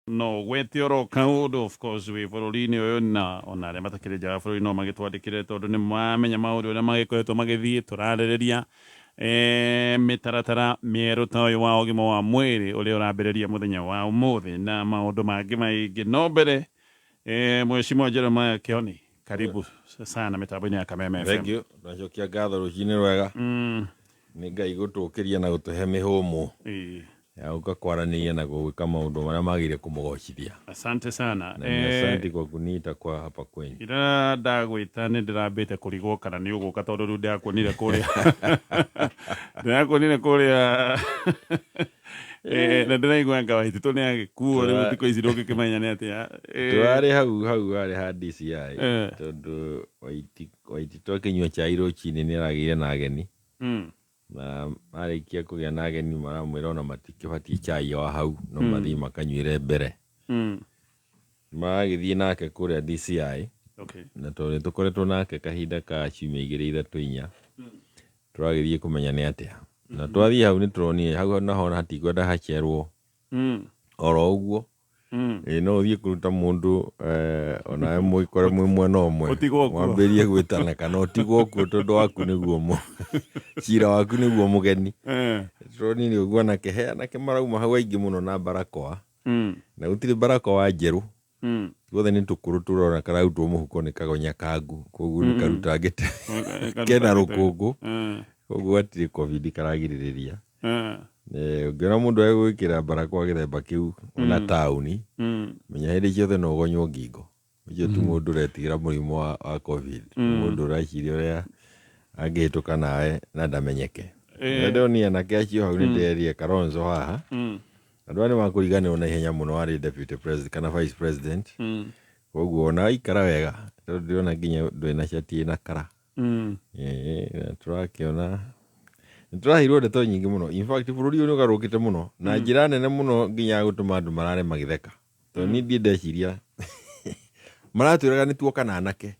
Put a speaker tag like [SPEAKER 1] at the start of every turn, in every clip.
[SPEAKER 1] no gwetioro kaundu of course wi bururi-ini uyu na ona aria matakirijaga bururi no magitwandikire tondu ni mamenya maundu uria magikoretwo magithii turarĩrĩria mĩtaratara mĩerũ ta ũyũ wa ũgima wa mwĩrĩ ũrĩa ũrambĩrĩria mũthenya wa ũmũthĩ na maũndũ mangĩ maingĩ no mbere Mheshimiwa Jeremiah Kioni, karibu sana mitambo-inĩ ya Kameme FM.
[SPEAKER 2] Thank you. Nacokia ngatho rũcinĩ rwega. Nĩ Ngai gũtũkĩria na gũtũhe mĩhũmũ ya gũka kwaranĩria na gwĩka maũndũ marĩa magĩrĩire kũmũgocithia.
[SPEAKER 1] Asante sana.
[SPEAKER 2] Asante kwa kuniita kwa hapa kwenyu.
[SPEAKER 1] Ira ndagwĩta nĩ ndĩrambĩte kũrigwo kana nĩ ũgũka tondũ rĩu ndakuonire kũrĩa ndakuonire kũrĩa na ndĩraigua ngawa itũ nĩ agĩkuo rĩu thikũ ici ndũngĩkĩmenya nĩ atĩa.
[SPEAKER 2] Twarĩ hau harĩ ha DCI tondũ Waititũ akĩnyua chai rũcinĩ nĩ aragĩire na ageni na marĩkia kũgĩa na ageni maramwĩra ona matikĩbatie chai wa hau no mathiĩ makanyuĩre mbere. Magĩthiĩ nake kũrĩa DCI na tondũ tũkoretwo nake kahinda ka ciumia 2-3 tũragĩthiĩ kũmenya nĩ atĩa. Na twathiĩ hau nĩ tũronire hau naho hatikwenda hacerwo oro ũguo. No ũthiĩ kũruta mũndũ ona mũikore mwĩ mwena ũmwe wambĩrĩrie gwĩtana kana ũtigwo kuo tondũ waku nĩguo cira waku nĩguo mũgeni. Tũronire ũguo anake marauma hau aingĩ mũno na barakoa na gũtirĩ barakoa njerũ. Tuothe nĩ tũkũrũ tũrona karautwo mũhuko nĩ kagonya kangu koguo nĩ karuta ngĩte kena rũkũngũ koguo hatirĩ covid karagirĩrĩria. Ũngĩona mũndũ agwĩkĩra barakoa gĩthemba kĩu ona taũni menya hĩndĩ ciothe no ũgonywo ngingo. Ũcio tu mũndũ ũretigĩra mũrimũ wa covid, mũndũ ũreciria ũrĩa angĩhĩtũka nawe na ndamenyeke. Ndonire anake acio hau nĩ nderirire Kalonzo haha andũ arĩa makũriganĩrwo na ihenya mũno warĩ deputy president kana vice president. Koguo ona aikara wega tondũ ndĩrona nginya ndũrĩ na cati ĩna kara. Tũrakĩona nĩtũraheirwo ndeto nyingĩ mũno. In fact bũrũri ũyũ nĩũgarũrũkĩte mũno na njĩra nene mũno nginya gũtũma andũ marare magĩtheka tondũ niĩ ndiĩ ndeciria maratwĩraga nĩ tuoka na anake.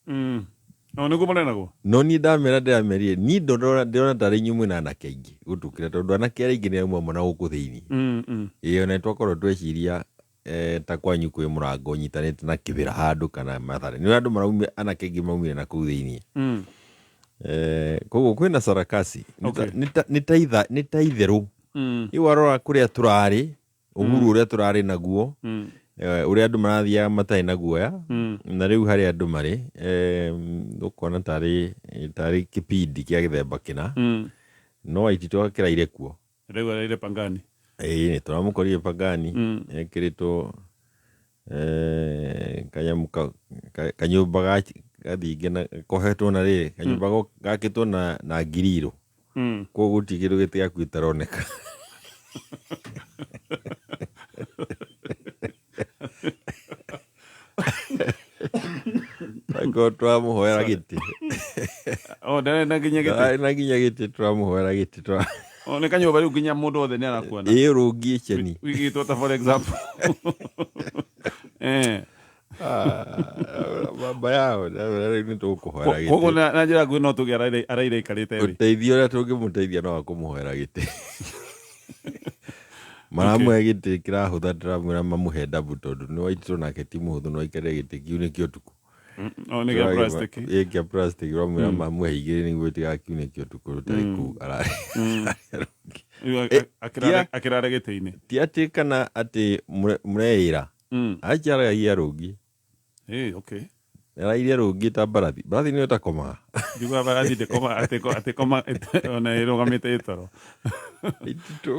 [SPEAKER 1] No nĩguo marenagwo
[SPEAKER 2] no niĩ ndĩramerire niĩ ndĩrona tarĩ inyuĩ mwĩna anake aingĩ gũtũkĩra tondũ anake arĩa aingĩ nĩauma mũna gũkũ thĩinĩ. Ona twakorwo tweciria ta kwanyu kwĩ mũrango nyitanĩte na kĩbĩra handũ kana matharĩ nĩ andũ maraumire anake aingĩ maumire na kũu thĩinĩ. Koguo kwĩna sarakasi nĩ ta itherũ. Rĩu warora kũrĩa tũrarĩ ũhuru ũrĩa tũrarĩ naguo ũrĩa andũ marathiaga matarĩ na guoya na rĩu harĩa andũ marĩ ũkona tarĩ kĩpindi kĩa gĩthemba kĩna no Waititũ akĩraire kuo.
[SPEAKER 1] Rĩu araire Pangani.
[SPEAKER 2] Nĩ tũramũkorire Pangani ekĩrĩtwo kanyũmba gathinge na kohetwo na rĩrĩ kanyũmba gakĩtwo na ngiriro koguo gũtirĩ kĩndũ gĩtigaku gĩtaroneka. Ako tũramũhoera gĩtĩ.
[SPEAKER 1] Na nginya gĩtĩ.
[SPEAKER 2] Na nginya gĩtĩ tũramũhoera gĩtĩ.
[SPEAKER 1] Nĩ kanyũmba rĩu nginya mũndũ wothe nĩ arakuona.
[SPEAKER 2] Rũngi ceni.
[SPEAKER 1] Wigĩtwo ta for example.
[SPEAKER 2] Baba yao nĩ tũkũhoera gĩtĩ.
[SPEAKER 1] Koguo na njĩra nguhĩ no tũgĩ araire aikarĩte thĩ.
[SPEAKER 2] Ũteithio ũrĩa tũngĩmũteithia no akũmũhoera gĩtĩ. Maramũhe gĩtĩ kĩrahũtha ndĩramwĩra mamũhe ndabu tondũ nĩ Waititũ nake ti mũhũthũ no aikarĩre gĩtĩ kĩu nĩkĩo ũtukũ.
[SPEAKER 1] Nĩ gĩa plastic.
[SPEAKER 2] Gĩa plastic ũramwĩra mamũhe igĩrĩ nĩguo gĩtigakiune ũtukũ rũtarĩ kũu ararĩ.
[SPEAKER 1] Akĩrara gĩtĩ-inĩ.
[SPEAKER 2] Ti atĩ kana atĩ mũreĩra aciaragagia rũngi.
[SPEAKER 1] Okay.
[SPEAKER 2] Arairie rũngi ta mbarathi. Mbarathi nĩyo ĩtakomaga.
[SPEAKER 1] Ndigua mbarathi ndĩkomaga koma ona ĩrũgamĩte ĩtoro.
[SPEAKER 2] Waititũ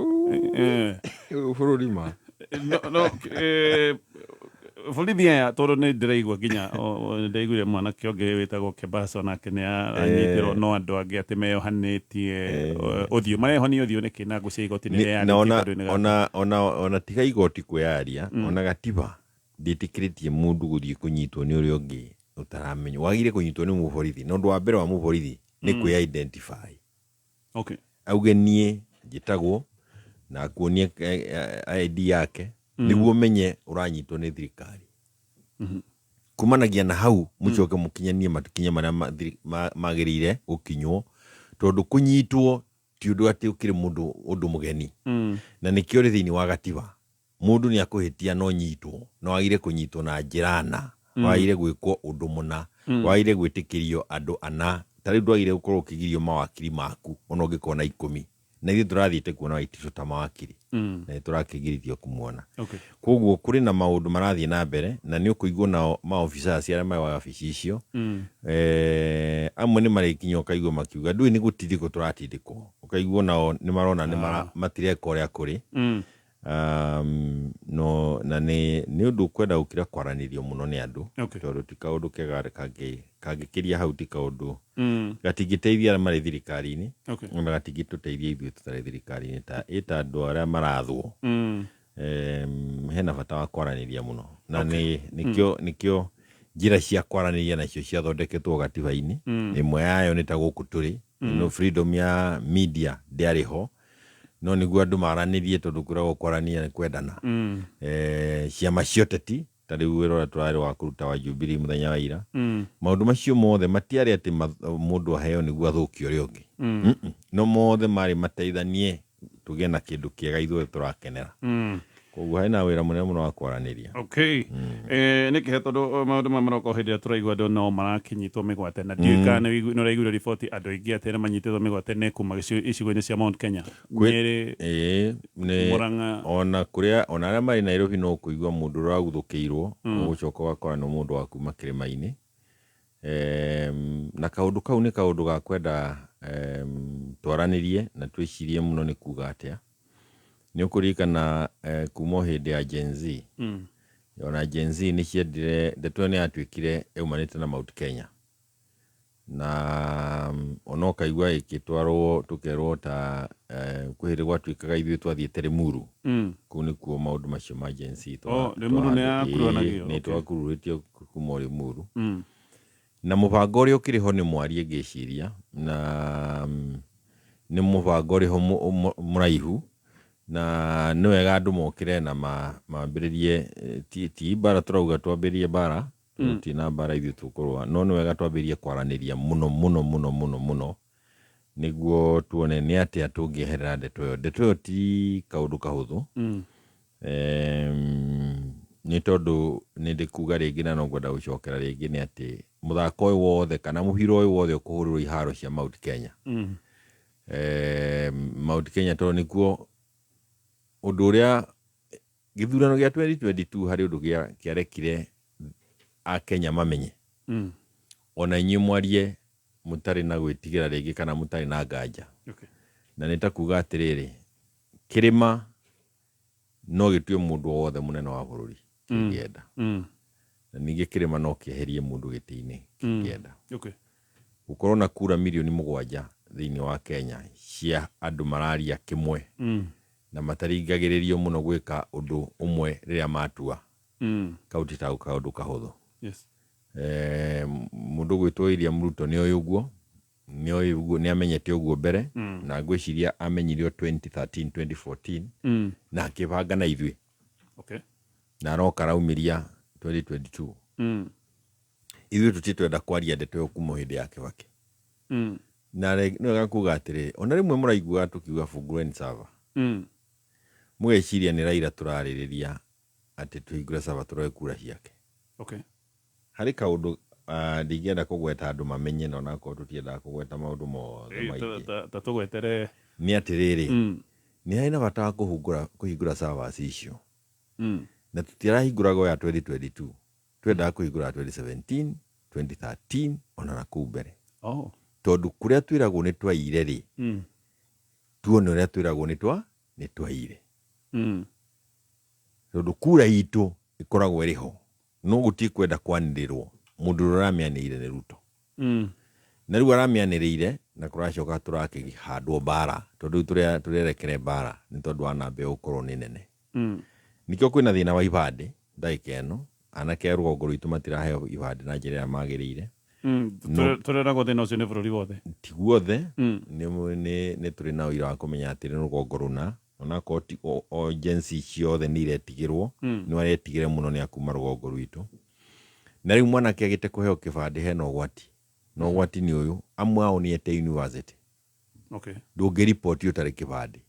[SPEAKER 2] bũrũri ma.
[SPEAKER 1] Borithi aya tondũ nĩ ndĩraigua nginya ndĩraiguire mwanake ũngĩ wĩtagwo Kĩbaso nake nĩ aranyitĩrwo no andũ angĩ atĩ meyohanĩtie ũthiũ mareyohania ũthiũ nĩkĩ na ngũ cia igoti
[SPEAKER 2] ona tiga igoti kwĩyaria ona gatiba ndĩtĩkĩrĩtie mũndũ gũthiĩ kũnyitwo nĩ ũrĩa ũngĩ ũtaramenya. Wagire kũnyitwo nĩ mũborithi na ũndũ wa mbere wa mũborithi nĩ kwĩ identify. Auge niĩ njĩtagwo na akuonie ID yake nĩguo menye ũranyitwo nĩ thirikari. Kumanagia na hau mũcoke mũkinyanie makinya marĩa magĩrĩire gũkinywo tondũ kũnyitwo ti ũndũ atĩ ũkĩrĩ mũndũ ũndũ mũgeni na nĩkĩo rĩ thĩinĩ wa gatiba mundu ni akuhitia no nyitwo no agire kunyitwo na njirana wagire gwikwo undu muna wagire gwitikirio andu ana tari ndwagire gukorwo ukigirio mawakiri maku ona ungikona 10 na ithu turathite kuona waitisho ta mawakiri na turakigirithio kumuona koguo kuri na maundu marathie na mbere na ni ukuigwo na maofisa cia ma wabici icio amwe ni marikinyo kaigwo makiuga ndui ni gutithiko turatithiko ukaigwo nao ni marona ni matireka uria kuri no na ni undu kwenda gukira kwaranirio muno ni andu tondu ti kaundu kega kangikiria hau ti kaundu gatingiteithia mari thirikari-ini na gatingituteithia ithuĩ tutari thirikari-ini ta ita andu aria marathwo hena bata wa kwaraniria muno na nikio njira cia kwaraniria nacio ciathondeketwo gatiba-ini imwe yayo ni ta guku turi no freedom ya media ndiariho no niguo andu maranirie tondu kuragwo kwarania ni kwendana ciama cioteti tari wiro turari wa kuruta wa Jubilee muthenya wa ira maundu macio mothe matiari ati mundu aheo niguo athukio uri ungi no mothe mari mateithanie tugie na kindu kiega ithuĩ turakenera koguo haina wira munene muno wa kwaraniria
[SPEAKER 1] niki tondu maundu maroko hindi turaigua andu no marakinyitwo migwate na ndiũka no raigua riboti andu aingi ati manyitĩtwo migwate ne kuma icigo-inĩ cia Mount Kenya
[SPEAKER 2] Murang'a ona kuria ona aria mari Nairobi no kuigua mundu uraguthukiirwo ugucoka wakora no mundu wa kuma kirima-ini na kaundu kau ni kaundu ga kwenda twaranirie na twicirie muno ni kuga atia ni ukurikana kuma hindi ya Gen Z ona Gen Z ni ciendire ndeto ni atwikire eumanite na Mount Kenya na ono kaigwa ikitwarwo tukerwo ta kwihire gwatwikaga ithuĩ twathiĩte Limuru kuu ni kuo maundu macio ma Gen Z
[SPEAKER 1] Limuru ni akuruhanagio
[SPEAKER 2] ni twakuruhĩtio kuma Limuru na mubango ũrĩa ũkĩrĩho nĩ mwarie ngĩciria na nĩ mubango ũrĩho mũraihu na nĩ wega andũ mokire na mambĩrĩrie ti bara turauga twambĩrĩrie bara ti na bara ithuĩ tũkũrũa no nĩ wega twambĩrĩrie kwaranĩria mũno nĩguo tuone nĩ atĩa tũngĩeherera ndeto ĩyo ti kaũndũ kahũthũ nĩ tondũ nĩ ndĩkuga rĩngĩ na no ngwenda gũcokera rĩngĩ nĩ atĩ muthako ũyũ wothe kana mũbira ũyũ wothe ũkũhũrĩrwo iharo cia Mount Kenya Mount Kenya tondũ nĩkuo ũndũ ũrĩa gĩthurano gĩa 2022 harĩ ũndũ kĩarekire a Kenya mamenye ona inyuĩ mwarie mũtarĩ na gwĩtigĩra rĩngĩ kana mũtarĩ na nganja na nĩ ta kuga atĩrĩrĩ kĩrĩma no gĩtue mũndũ wothe mũnene wa bũrũri kĩngĩenda na ningĩ kĩrĩma no kĩeherie mũndũ gĩtĩ-inĩ kĩngĩenda gũkorwo na kura milioni 7 thĩinĩ wa Kenya cia andũ mararia kĩmwe na mataringagĩrĩrio mũno gwĩka ũndũ ũmwe rĩrĩa matua kauti ta kaũndũ kahũthũ mũndũ gwĩtwo William Ruto nĩoĩ ũguo nĩ amenyete ũguo mbere na ngwĩciria amenyirio 2013 2014 na akĩbanga na ithuĩ na aroka raumĩria 2022 ithuĩ tũtitwenda kwaria ndeto ĩyo kuma hĩndĩ ya Kibaki na nĩ wega kuga atĩrĩ ona rĩmwe mũraigua tũkiuga Fungureni Sava mũgeciria nĩ Raila tũrarĩrĩria atĩ tũhingũre Sava tũroe kura ciake harĩ kaũndũ ndingĩenda kũgweta andũ mamenye na onakorwo tũtiendaga kũgweta maũndũ mothe maingĩ nĩ atĩrĩrĩ nĩ harĩ na bata wa kũhingũra Savas icio na tũtirahingũraga ya 2022 twendaga kũhingũra 2017 2013 ona na kũu mbere tondũ kũrĩa twĩragwo nĩ twaire rĩ tuone ũrĩa twĩragwo nĩ twaire tondũ kura itũ ĩkoragwo ĩrĩho no gũtirĩ kwenda kwanĩrĩrwo mũndũ ũramĩanĩire nĩ Ruto na rĩu aramĩanĩrĩire na kũracoka tũrakĩhandwo bara tondũ tũrerekere bara nĩ tondũ wa namba gũkorwo nĩ nene nĩkĩo kwĩna thĩna wa ibandĩ ndagĩka ĩno anake a rũgongo rwitũ matiraheo ibandĩ na njĩra ĩrĩa magĩrĩire
[SPEAKER 1] tũreragwo thĩna ũcio nĩ bũrũri wothe
[SPEAKER 2] ti guothe nĩ tũrĩ na ũira wa kũmenya atĩ nĩ rũgongo rũna onakorwo o Gen Z ciothe nĩ iretigĩrwo nĩ aretigĩre mũno nĩ akuma rũgongo rwitũ na rĩu mwanake agĩte kũheo kĩbandĩ hena ũgwati na ũgwati nĩ ũyũ amwe ao nĩ ete university ndũngĩripoti ũtarĩ kĩbandĩ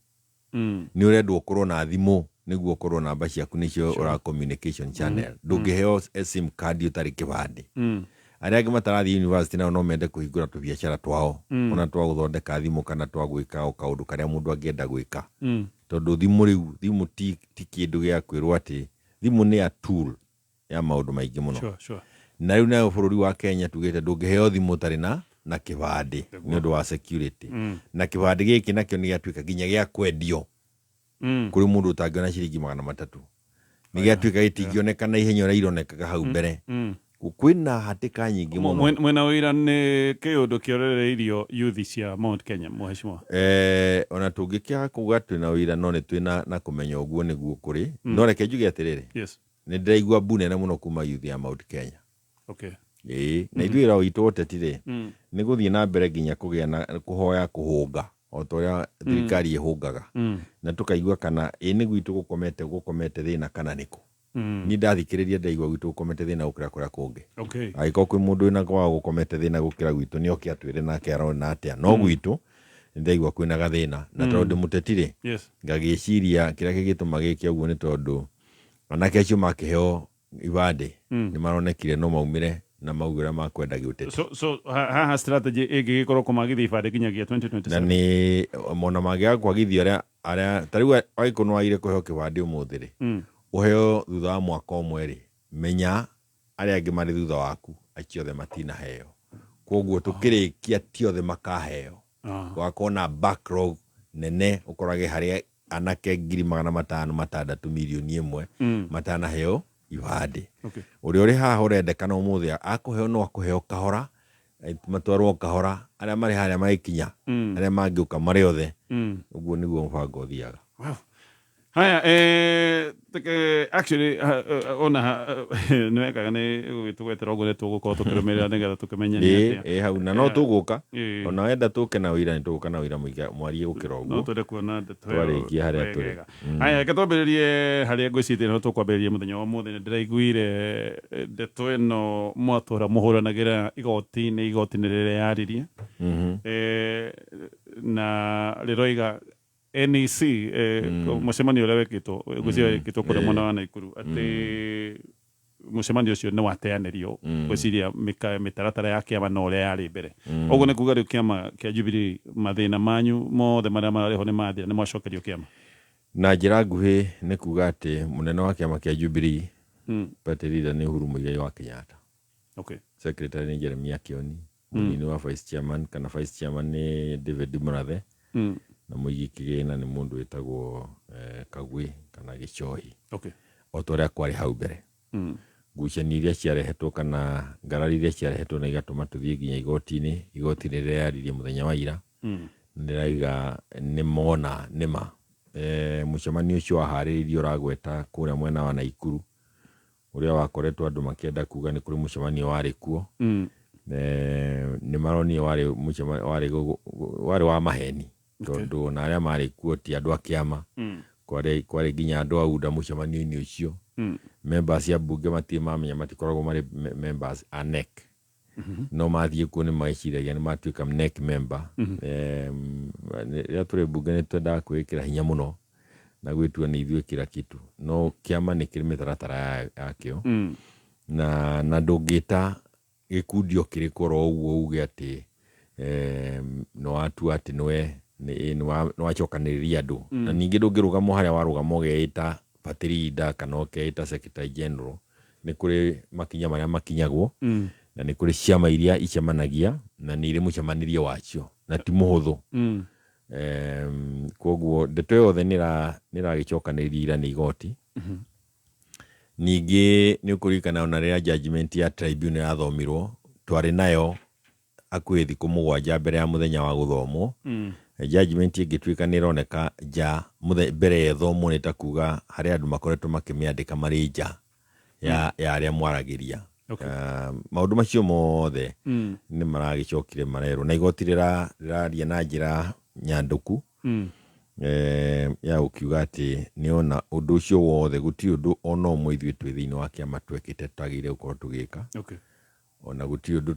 [SPEAKER 2] nĩ ũrendwo ũkorwo na thimũ niguo korwo namba ciaku nicio ora communication channel ndungiheo sim card utari kibande aria angi matarathi university nao no mende kuhingura tubiacara twao ona twa guthondeka thimu kana twa gwika o kaundu karia mundu angienda gwika tondu thimu ti kindu gia kwirwo ati thimu ni a tool ya maundu maingi muno na riu nayo bururi wa Kenya tugite ndungiheo thimu tari na kibande ni undu wa security na kibande giki nakio ni giatuika ginya gia kwendio kuri mundu utangiona ciringi 300 ni giatuika gitingioneka na ihenya ora ironekaga hau mbere kwina hatika nyingi muno
[SPEAKER 1] mwena wira ni kiundu kiorereirio youth cia Mount Kenya muheshimiwa
[SPEAKER 2] ona tungikia kuga twina wira no ni twina na kumenya uguo niguo kuri no reke njuge atiriri ni ndiraigua mbu nene muno kuma youth ya Mount Kenya na ithuira witu utetire ni guthie na mbere ginya kugia na kuhoya kuhunga o toria thirikari ihungaga na tukaigua kana ni gwitu gukomete thina kana niko ni ndathikiriria ndaigua gwitu gukomete thina gukira kuria kungi aiko kwi mundu ina kwa gukomete thina gukira gwitu ni okia twire nake arona atia no gwitu ndaigua kwina gathina na tondu mutetire ngagiciria kiria gigituma gikia uguo ni tondu anake acio makiheo ibande ni maronekire no maumire na maugira makwenda giutete
[SPEAKER 1] so haha strategy igigikorwo kumagithia ibande kinyagia 2027
[SPEAKER 2] na ni mona magiga kwagithia aria tariu aikonwa aire kuheo kibande umuthiri uheo thutha wa mwaka umwe menya aria angi mari thutha waku aciothe matina heo koguo tukirikia tiothe makaheo wakona backlog nene ukorage haria anake 500,000 milioni imwe matana heo ibande uri haha urendekana umuthi akuheo no akuheo kahora matwarwo kahora aria mari haria magikinya aria mangiuka mari othe uguo niguo mbango uthiaga
[SPEAKER 1] haya actually ona nwekaga ni gugitugwetera uguo tugukorwo tukirumirira nigetha tukimenyania
[SPEAKER 2] hau na no tuguka ona wenda tuke na wira ni tuguka na wira mwari gukira uguo
[SPEAKER 1] no twende kuona
[SPEAKER 2] twarikia haria turi
[SPEAKER 1] haya ketwambiririe haria ngwicitie no tukwambiririe muthenya wa muthi ndiraiguire ndeto ino mwatura muhuranagira igoti-ini riria yaririe na riroiga NEC mucemanio uria wekitwo gwiciria kuria mwena wa Naikuru ati mucemanio ucio ni wateanirio gwiciria mitaratara ya kiama no uria yari mbere uguo ni kuga riu kiama kia Jubilee mathina manyu mothe maria marariho ni mathira ni mwacokerio kiama
[SPEAKER 2] na njira nguhi ni kuga ati munene wa kiama kia Jubilee party leader ni Uhuru Muigai wa Kenyatta secretary ni Jeremia Kioni munini wa vice chairman kana vice chairman ni David Murathe na muigi kigina ni mundu witagwo Kagwe kana Gichohi o toria kwari hau mbere ngucanio iria ciarehetwo kana ngarari iria ciarehetwo na igatuma tuthie nginya igoti-ini riria yaririe muthenya wa ira ndiraiga ni mona nima mucemanio ucio wahariririo uragweta kuria mwena wa Naikuru uria wakoretwo andu makienda kuga ni kuri mucemanio wari kuo ni maroni wari wa maheni tondu na aria mari kuo ti andu a kiama kwari nginya andu a UDA mucemanio-ini ucio members ya bunge matimamenya matikoragwo mari members a NEC no mathie kuo ni maiciragia ni matuika NEC member ria turi bunge ni twenda kwikira hinya muno na gwitua ni ithuĩ kira kitu no kiama ni kiri mitaratara yakio na ndungita gikundio kirikoro uguo uge ati no atua ati ni wacokaniriria andu na ningi ndungirugamo haria warugamo geita party leader kana geita secretary general ni kuri makinya maria makinyagwo na ni kuri ciama iria icemanagia na ni iri mucemanirio wacio na ti muhuthu koguo ndeto yothe niragicokaniriria ni igoti ningi ni ukurikana ona ria judgment ya tribunal yathomirwo twari nayo akuhi thiku 7 mbere ya muthenya wa guthomwo judgment igituika ni roneka mbere ya thomwo ni ta kuga haria andu makoretwo makimiandika mari nja ya aria mwaragiria maundu macio mothe ni maragicokire marero na igoti riraria na njira nyanduku ya ukiuga ati ni ona undu ucio wothe guti undu ona umwe ithuĩ twĩ thĩinĩ wa kiama twekite tutagire gukorwo tugika ona guti undu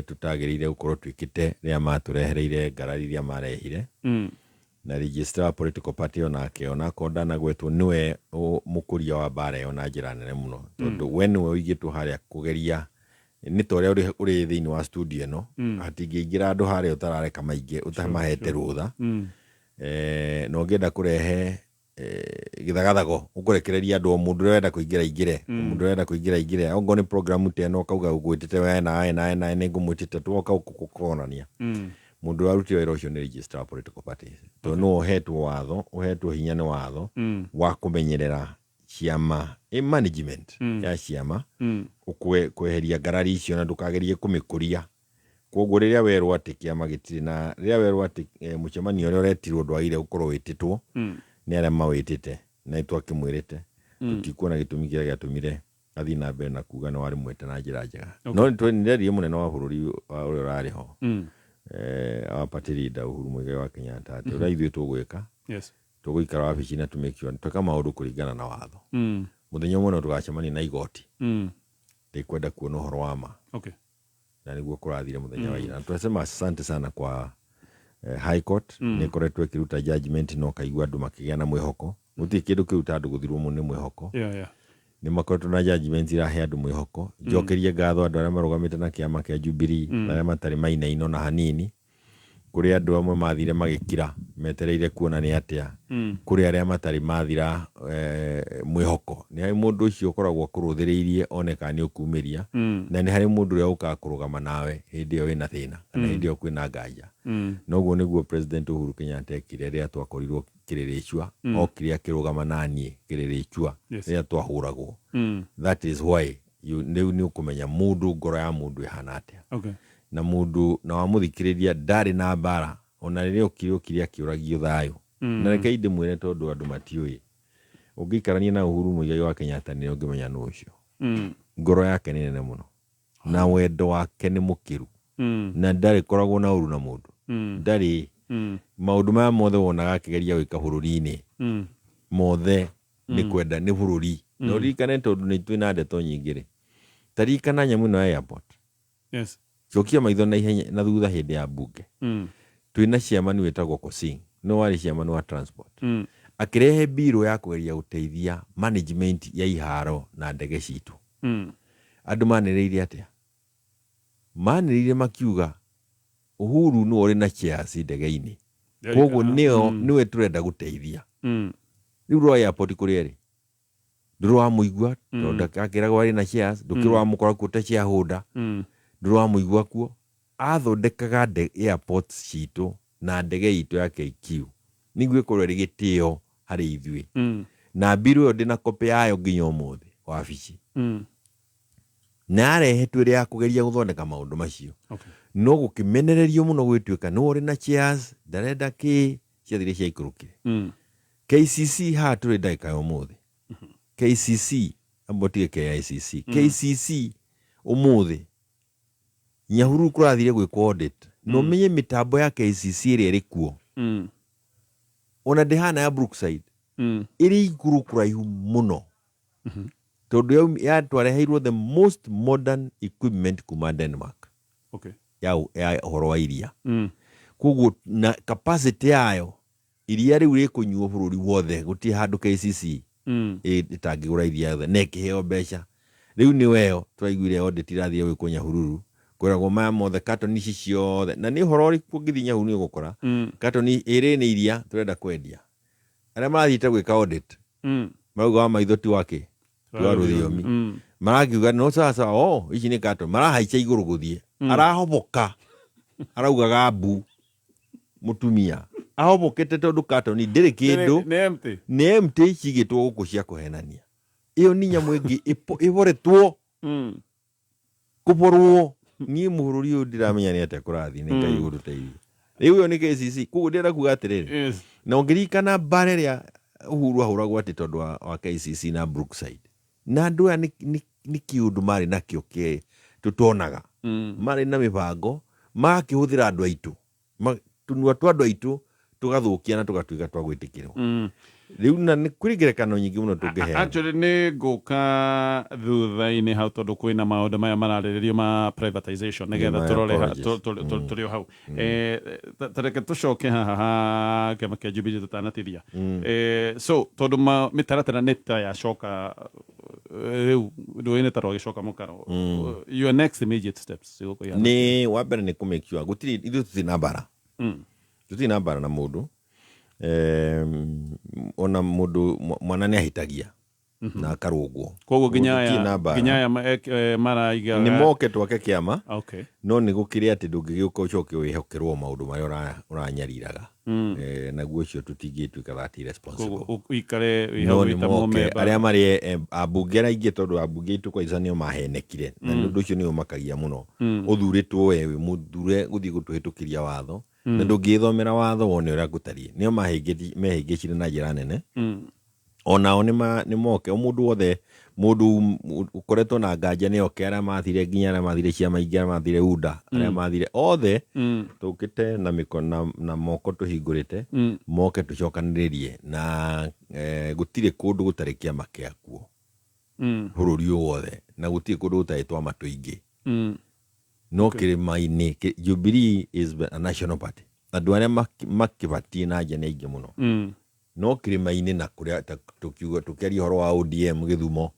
[SPEAKER 2] tutagire gukorwo twikite ria maturehereire ngarari iria marehire na register wa political party onake onakonda na gwetwo niwe mukuria wa bara yo na njira nene muno tondu we niwe uigitwo haria kugeria ni toria uri thiini wa studio no hatingiingira andu haria utarareka maingi utamahete rutha no ngenda kurehe githagathago ukurekereria andu mundu urenda kuingira ingire mundu urenda kuingira ingire ongo ni program teno kauga ugwitite we na ngumwitite twoka ukukonania mundu waruti wira ucio ni register political parties to no uhetwo watho uhetwo hinya ni watho wa kumenyerera ciama management ya ciama kweheria ngarari icio na ndukagerie kumikuria koguo riria werwo ati kiama gitiri na riria werwo ati mucemanio uria uretirwo ndwaire ukorwo wititwo ni aria mawitite na twakimwirite tutikuona gitumi kiria giatumire athi na mbere na kuga no wari mwete na njira njega no nitwenderie munene wa bururi uria urari ho apatirida Uhuru Muigai wa Kenyatta ati uria ithuĩ tugwika tuguikara wabici na tumekio tweka maundu kuringana na watho muthenya umwe no tugacemania na igoti ndikwenda kuona uhoro wa ma na niguo kurathire muthenya wa ira tunasema asante sana kwa High Court ni koretwo ikiruta judgment no kaigua andu makigea na mwihoko guti kindu kiruta andu guthirwo mu ni mwihoko ni makoretwo na judgment irahe andu mwihoko njokerie ngatho andu aria marugamite na kiama kia Jubilee aria matari mainaino na hanini kuri andu amwe mathire magikira metereire kuona ni atia kuri aria matari mathira mwihoko ni hai mundu ucio ukoragwo kuruthiriirie oneka ni ukumiria na ni hari mundu uria ukakurugama nawe hindi iyo wina thina kana hindi iyo kwina nganja noguo niguo President Uhuru Kenyatta ekire ria twakorirwo kiriricwa okire akirugama nanie kiriricwa ria twahuragwo that is why ni ukumenya mundu ngoro ya mundu ihana atia na mundu na wamuthikiriria ndari na bara ona riria ukiriukiria kiuragio thayo na reke inde mwire tondu andu matiui ungikarania na Uhuru Muigai wa Kenyatta ni ungimenya no ucio ngoro yake ni nene muno na wendo wake ni mukiru na ndari koragwo na uru na mundu ndari maundu maya mothe wonaga akigeria gwika bururi-ini mothe ni kwenda ni bururi no rikane tondu ni twina ndeto nyingire tarikana nyamu no airport cokia maitho na ihenya na thutha hindi ya bunge twina ciama ni wetagwo Kosing no wari ciama wa transport akirehe biro ya kugeria guteithia management ya iharo na ndege citu andu maniriire atia maniriire makiuga Uhuru no ori na chairs ndege-ini koguo niwe turenda guteithia riu ro airport kurieri ndurwa muigua tondu akiragwo ari na chairs ndukirwa mukora kute cia hunda ndurwa muigua kuo athondekaga airport citu na ndege itu ya KQ niguo ikorwo ri gitio hari ithui na biru yo ndina kopi yayo nginya umuthi wabici na arehetwo ri ya kugeria guthondeka maundu macio no gukimenererio muno gwituika no ri na chairs ndarenda ki ciathire cia ikurukire KCC haturi ndaika yo umuthi KCC ambotige KICC KCC umuthi Nyahururu kurathire gwikwo audit no menye mitambo ya KCC iri iri kuo ona ndihana ya Brookside iri iguru kuraihu muno tondu ya twareheirwo the most modern equipment kuma Denmark ya horo wa iria koguo na capacity yayo iria riu rikunyuo bururi wothe guti handu KCC itangigura iria yothe nekiheo mbeca riu ni weo twaiguire audit irathie gwikwo Nyahururu kwiragwo maya mothe katoni ici ciothe na ni horo ri kugithinya hu ni gukora katoni iri ni iria turenda kwendia aria marathite gwika audit marauga wa maitho ti wake twa ruthiomi marakiuga no sasa ici ni katoni marahaica iguru guthie arahoboka araugaga mbu mutumia ahobokete tondu katoni ndiri kindu ni empty cigitwo guku cia kuhenania iyo ni nyamu ingi iboretwo kuborwo ni muhururi uyu ndiramenya ni atia kurathi ni ngai guruteithia riu yo ni KCC kugu ndira kuga atiriri na ongirikana bare ria Uhuru ahuragwo ati tondu wa KCC na Brookside na andu ni kiundu mari nakio ke tutonaga mari na mibango makihuthira andu aitu tunua twa andu aitu tugathukia na tugatuiga twa gwitikirwo riu na ni kuri ngerekano nyingi muno tungihe
[SPEAKER 1] actually ni nguka thutha-ini hau tondu kwina maundu maya mararĩrĩrio ma privatization nigetha turore turi hau tareke tucoke haha kiama kia Jubilee tutanatithia so tondu mitaratara nita yacoka riu ndũĩ tarwo gicoka mukaro your next immediate steps
[SPEAKER 2] ni wa mbere ni ku make sure gutiri ithu tutina bara na mundu ona mundu mwana ni ahitagia na akarungwo
[SPEAKER 1] koguo ginya maraiga
[SPEAKER 2] ni moke twake kiama
[SPEAKER 1] okay
[SPEAKER 2] no ni gukiri ati ndungigiuka ucoke wihokerwo maundu maria uranyariraga naguo cio tutingituika that irresponsible
[SPEAKER 1] ikare
[SPEAKER 2] wihawita momemba aria mari abunge aingi tondu abunge itu kwa icanio mahenekire na ndu ucio ni umakagia muno uthuritwo we muthure guthii gutuhitukiria watho na ndungithomera watho wone uria gutarie nio mehingicire na njira nene onao ni moke mundu wothe mundu ukoretwo na nganja ni oke aria mathire nginya aria mathire ciama ingi aria mathire UDA aria mathire othe tukite na mikono na moko tuhingurite moke tucokaniririe na gutire kundu gutari kiama kiakuo bururi wothe na gutire kundu gutari twama tuingi no kirima-ini Jubilee is a national party andu aria makibatie na njane ingi muno no kirima-ini na kuria tukiuga tukiaria horo wa ODM Githumo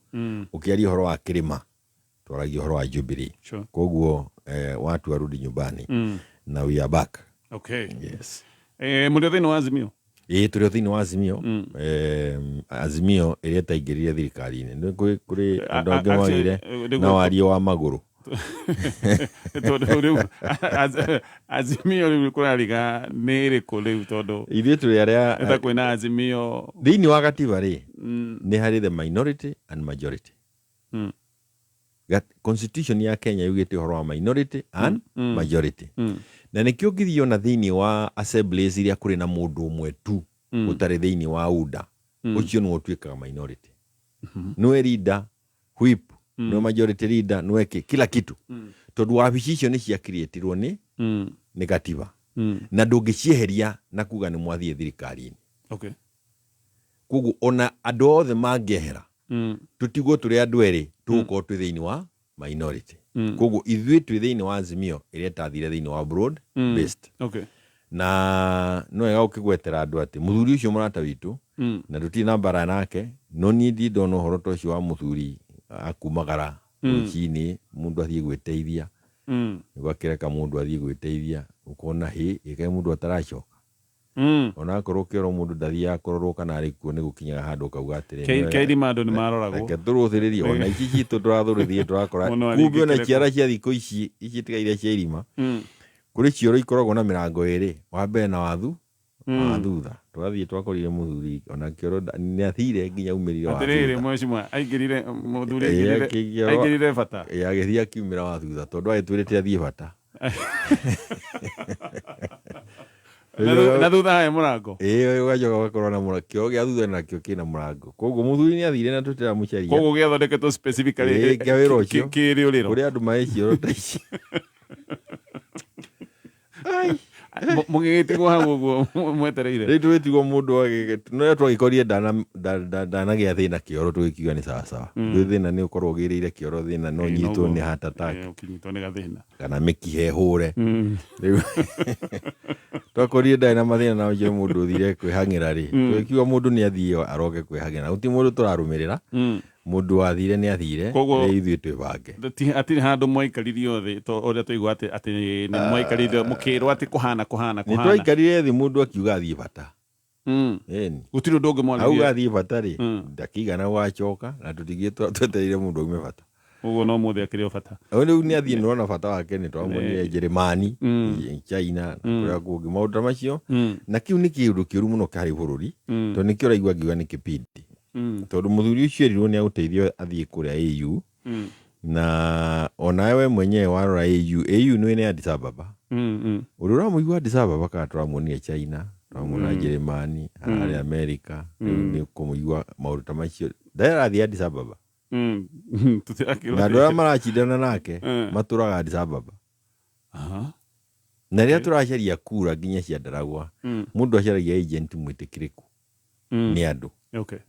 [SPEAKER 2] ukiaria horo wa kirima twaragia horo wa Jubilee koguo watu warudi nyumbani na we are back
[SPEAKER 1] okay yes muri thini wa Azimio
[SPEAKER 2] turi thini wa Azimio Azimio iria taingirire thirikari-ini ni kuri andu angi magire na wario wa maguru
[SPEAKER 1] tondu Azimio riu kurariga ni iriku riu tondu
[SPEAKER 2] ithuĩ tũrĩ aria
[SPEAKER 1] eta kwina Azimio
[SPEAKER 2] thĩinĩ wa gatiba ri ni hari the minority and majority constitution ya Kenya yugite horo wa minority and majority na nikio ngithio na thĩinĩ wa assemblies iria kuri na mundu umwe tu utari thĩinĩ wa UDA ucio no tuikaga minority no leader whip no majority leader no kila kitu tondu wabici icio ni cia creatirwo ni gatiba na ndungicieheria na kuga ni mwathie thirikari-ini
[SPEAKER 1] okay
[SPEAKER 2] koguo ona andu othe mangehera tutigwo turi andu eri tugukorwo twi thiini wa minority koguo ithuĩ twi thiini wa Azimio iria tathire thiini wa broad based
[SPEAKER 1] okay
[SPEAKER 2] na no ega ukigwetera andu ati muthuri ucio murata witu na tuti nambara nake no ni ndi ndono horo tocio wa muthuri akumagara rucini mundu athie gwiteithia gwakireka mundu athie gwiteithia ukona hi ike mundu ataracoka ona korwo kero mundu ndathia akororwo kana ari kuo ni gukinyaga handu kauga atire
[SPEAKER 1] keidi mandu ni maroragwo
[SPEAKER 2] reke turuthiririe ona ici citu turathurithie turakora kumbe ona ciara cia thiko ici tiga cia irima kuri cioro ikoragwo na mirango iri wa mbere na wathu thutha twathie twakorire muthuri ona kioro ni athire nginya umirire wa
[SPEAKER 1] atirire mweshimwa aigirire muthuri aigirire bata
[SPEAKER 2] agithia kiumira wa thutha tondu agitwirite athie bata
[SPEAKER 1] na thutha he murango
[SPEAKER 2] ugacoka ugakorwo na murango kio gia thutha nakio kina murango koguo muthuri ni athire na tutira mucaria
[SPEAKER 1] koguo giathondeketwo specifically
[SPEAKER 2] kawira ucio
[SPEAKER 1] kiri uriro
[SPEAKER 2] kuri andu maicioro ta ici ai
[SPEAKER 1] mugitigwo hau guo mwetereire
[SPEAKER 2] ritu wetigwo mundu no twagikorire dana gia thina kioro tugikiuga ni sawa sawa thina ni ukorwo ugirire kioro thina no nyitwo ni heart attack
[SPEAKER 1] ukinyitwo ni gathina
[SPEAKER 2] kana mikihe hure riu twakorire dana mathina na ucio mundu uthire kwihangira ri tugikiuga mundu ni athie aroke kwihangira uti mundu turarumirira mundu athire ni athire ithuĩ twibange
[SPEAKER 1] atiri handu mwaikarire othe to uria tuigua ati ni mwaikarire mukirwo ati kuhana
[SPEAKER 2] ni twaikarire thi mundu akiuga athie bata
[SPEAKER 1] gutiri undu ungi mwana
[SPEAKER 2] auga athie bata ri ndakigana wacoka na tutigire twetereire mundu aume bata
[SPEAKER 1] uguo no muthe akirio bata
[SPEAKER 2] riu ni athie nona bata wake ni twamuonire Jeremani China kuria kungi maundu macio na kiu ni kiundu kiuru muno kari bururi to nikio raigua ngiuga ni kipindi tondu muthuri ucio erirwo ni aguteithio athie kuria AU na onawe mwenyewe warora AU no ni Addis Ababa urura muigua Addis Ababa ka turamuonia China turamuona Jeremani ari America ni kumuigua maundu ta macio ndaira athie Addis Ababa na ndora marachindana nake maturaga Addis Ababa na ria turacaria kura nginya cia Ndaragwa mundu acaragia agent mwitikiriku nĩ andũ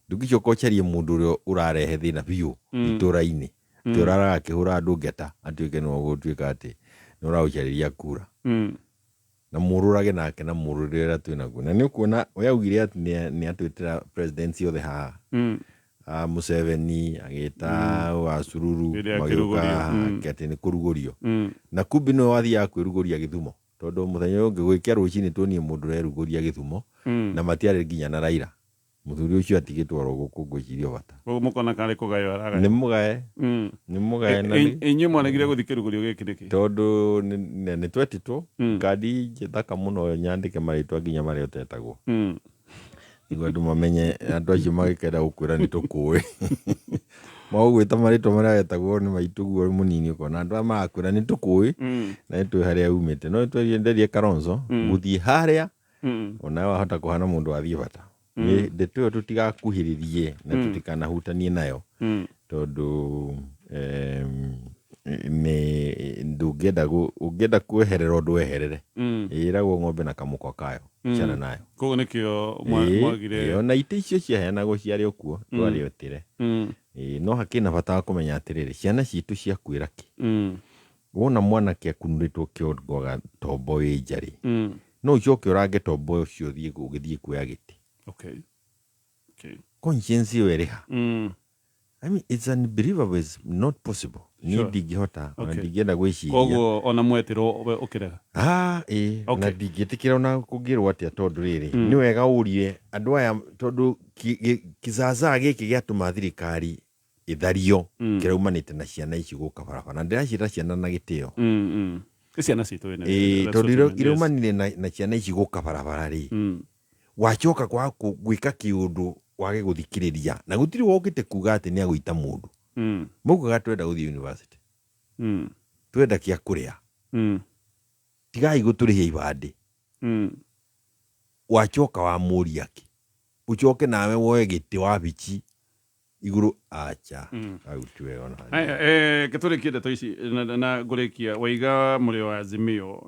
[SPEAKER 2] ndũngĩcoka ũcarie mũndũ ũrĩa ũrarehe thĩna biũ itũra-inĩ atĩ ũraraga akĩhũra andũ ngeta atuĩke nĩ ũgũtuĩka atĩ nĩ ũraũcarĩria kura na mũrũrage nake na mũrũrĩre twĩ naguo. Na nĩ ũkuona we augire atĩ nĩ atwĩtĩra president ciothe haha Museveni agĩta Wasururu magĩũka atĩ nĩ kũrugũrio na kumbi nĩwe wathiaga kwĩrugũria Gĩthumo, tondũ mũthenya ũngĩ gwĩkia rũcinĩ tuonie mũndũ ũrerugũria Gĩthumo na matiarĩ nginya na Raila. Mũthuri ũcio atigĩtwarwo gũkũ ngwĩciria bata
[SPEAKER 1] mũkona karĩ kũgayo araga
[SPEAKER 2] nĩ mũgae na
[SPEAKER 1] inyuĩ mwanegire gũthiĩ kĩrugũrio gĩkĩ nĩkĩ?
[SPEAKER 2] Tondũ nĩ twetĩtwo kandi njĩthaka mũno nyandĩke marĩtwa nginya marĩa ũtetagwo nĩguo andũ mamenye andũ acio magĩkenda gũkwĩra nĩ tũkũĩ magũgwĩta marĩtwa marĩa wetagwo nĩ maitũ guo mũnini ũkona andũ aya marakwĩra nĩ tũkũĩ na nĩtũĩ harĩa umĩte no nĩtwenderie Kalonzo gũthiĩ harĩa ona wahota kũhana mũndũ wathiĩ bata. Ndeto ĩyo tũtigakuhĩrĩrie na tũtikanahutanie nayo tondũ ũngĩenda kweherera ũndũ weherere ĩragwo ng'ombe na kamũkwa kayo cana nayo.
[SPEAKER 1] Koguo nĩkĩo mwagire
[SPEAKER 2] ona itĩ icio ciaheanagwo ciarĩ o kuo twarĩotire no hakĩna bata wa kũmenya atĩrĩrĩ ciana citũ ciakwĩra kĩ wona mwanake akunũrĩtwo kĩongo tombo wĩ njarĩ no ũcoke ũrange tombo ũcio ũgĩthiĩ kuoya gĩtĩ. Conscience ĩyo ĩrĩ ha? I mean, it's unbelievable, it's not possible. Niĩ ndingĩhota ona ndingĩenda gwĩciria.
[SPEAKER 1] Koguo ona mwetĩrwo ũkĩrega?
[SPEAKER 2] Na ndingĩtĩkĩra ona kũngĩrwo atĩa tondũ rĩrĩ nĩ wega ũrie andũ aya tondũ kĩzaazaa gĩkĩ gĩatũma thirikari ĩthario kĩraumanĩte na ciana ici gũka barabara. Ndĩraciĩra ciana na gĩtĩo
[SPEAKER 1] ciana citũ
[SPEAKER 2] tondũ iraumanire na ciana ici gũka barabara rĩ wacoka gwĩka kĩũndũ wage gũthikĩrĩria na gũtirĩ wokĩte kuga atĩ nĩ agũita mũndũ maugaga twenda gũthiĩ university twenda kĩa kũrĩa tigai gũtũrĩhia ibandĩ wacoka wa mũria kĩ ucoke nawe woe gĩtĩ wa bici iguru acha agutwe ona
[SPEAKER 1] ketũrĩkie ndeto ici na ngũrĩkia waiga mũrĩ wa Azimio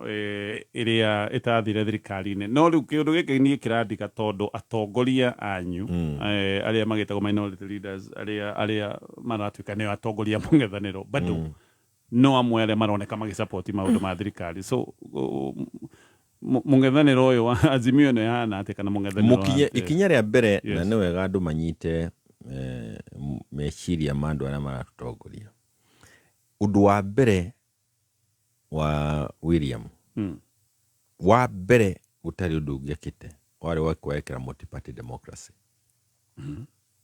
[SPEAKER 1] ĩrĩa ĩtathire thirikari-inĩ no rĩu kĩũndũ gĩkĩ niĩ kĩrandika tondũ atongoria anyu arĩa magĩtagwo minority leaders arĩa maratuĩka nĩo atongoria mũng'ethanĩro bado no amwe arĩa maroneka magĩsupport maũndũ ma thirikari so mũng'ethanĩro ũyũ wa Azimio nĩ hana atĩ kana mũng'ethanĩro
[SPEAKER 2] ikinya rĩa mbere na nĩ wega andũ manyite meciria ma andũ arĩa maratũtongoria. Ũndũ wa mbere wa William wa mbere gũtarĩ ũndũ ũngĩekĩte warĩ wa kwekĩra multi-party democracy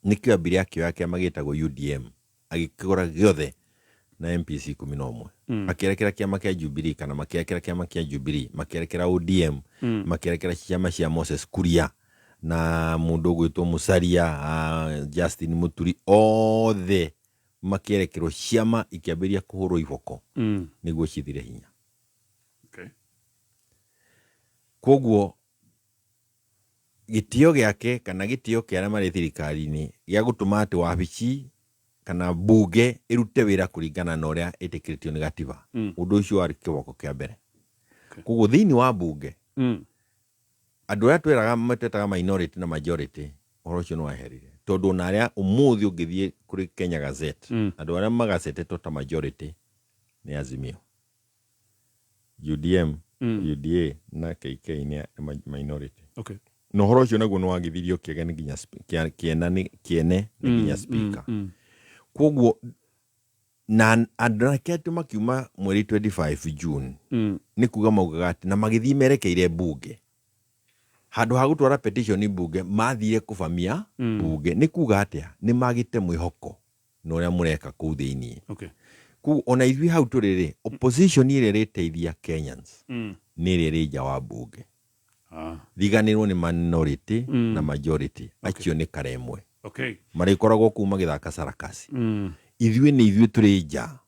[SPEAKER 2] nĩkĩo ambire akĩoya kĩama gĩtagwo UDM agĩkĩgũra gĩothe na MPC 11 akĩerekera kĩama kĩa Jubilee kana makĩerekera kĩama kĩa Jubilee makĩerekera ODM makĩerekera ciama cia Moses Kuria na mũndũ gwĩtwo Musalia Justin Muturi othe makĩerekerwo ciama ikĩambĩria kũhũrwo iboko nĩguo cithire hinya. Koguo gĩtĩo gĩake kana gĩtĩo kĩa arĩa marĩ thirikari-inĩ gĩa gũtũma atĩ wabici kana mbunge ĩrute wĩra kũringana na ũrĩa ĩtĩkĩrĩtio nĩ gatiba ũndũ ũcio warĩ kĩboko kĩa mbere. Koguo thĩinĩ wa mbunge andũ arĩa twetaga minority na majority ũhoro ũcio nĩ waherire tondũ ona arĩa ũmũthĩ ũngĩthiĩ kũrĩ Kenya Gazette andũ arĩa magacetetwo ta majority nĩ Azimio, UDM, UDA na KK nĩ minority. Na ũhoro ũcio naguo nĩ wagithirio kĩene nginya speaker. Koguo na andũ akĩatu makiuma mweri 25 June nĩ kuga maugaga atĩ na magĩthiĩ merekeire mbunge handũ ha gũtwara petition mbunge mathire kũbamia mbunge nĩ kuga atĩa nĩ magĩte mwĩhoko na ũrĩa mũreka kũu thĩinĩ. Koguo ona ithuĩ hau tũrĩ opposition ĩrĩa ĩrĩteithia Kenyans nĩ ĩrĩa ĩrĩ nja wa mbunge thiganĩrwo nĩ minority na majority acio nĩ karemwe marĩkoragwo kuma gĩthaka Sarakasi ithuĩ nĩ ithuĩ tũrĩ nja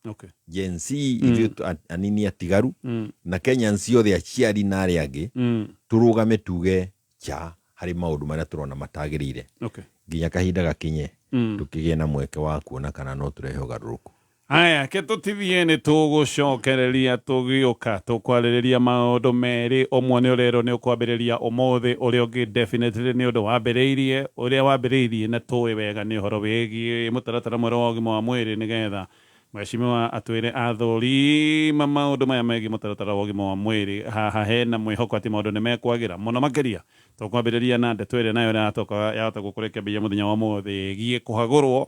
[SPEAKER 2] Gen Z ithuĩ anini atigaru na Kenyans othe aciari na arĩa angĩ tũrũgame tuge cha harĩ maũndũ marĩa tũrona matagĩrĩire nginya kahinda gakinye tũkĩgĩa na mweke wa kuona kana no tũrehe ũgarũrũku.
[SPEAKER 1] Aya, ke tũtithie nĩ tũgũcokereria tũgĩũka tũkwarĩrĩria maũndũ merĩ, ũmwe nĩ ũrero nĩ ũkwambĩrĩria ũmũthĩ, ũrĩa ũngĩ definitely nĩ ũndũ wambĩrĩirie, ũrĩa wambĩrĩirie na tũĩ wega nĩ ũhoro wĩgiĩ mũtaratara mwerũ wa ũgima wa mwĩrĩ, nĩgetha mheshimiwa atwĩre athũrima maũndũ maya megiĩ mũtaratara wa ũgima wa mwĩrĩ. Haha hena mwĩhoko atĩ maũndũ nĩ mekwagĩra mũno makĩria. Tũkwambĩrĩria na ndeto ĩrĩa nayo yahota gũkũrekia mũthenya wa ũmũthĩ ĩgiĩ kũhagũrwo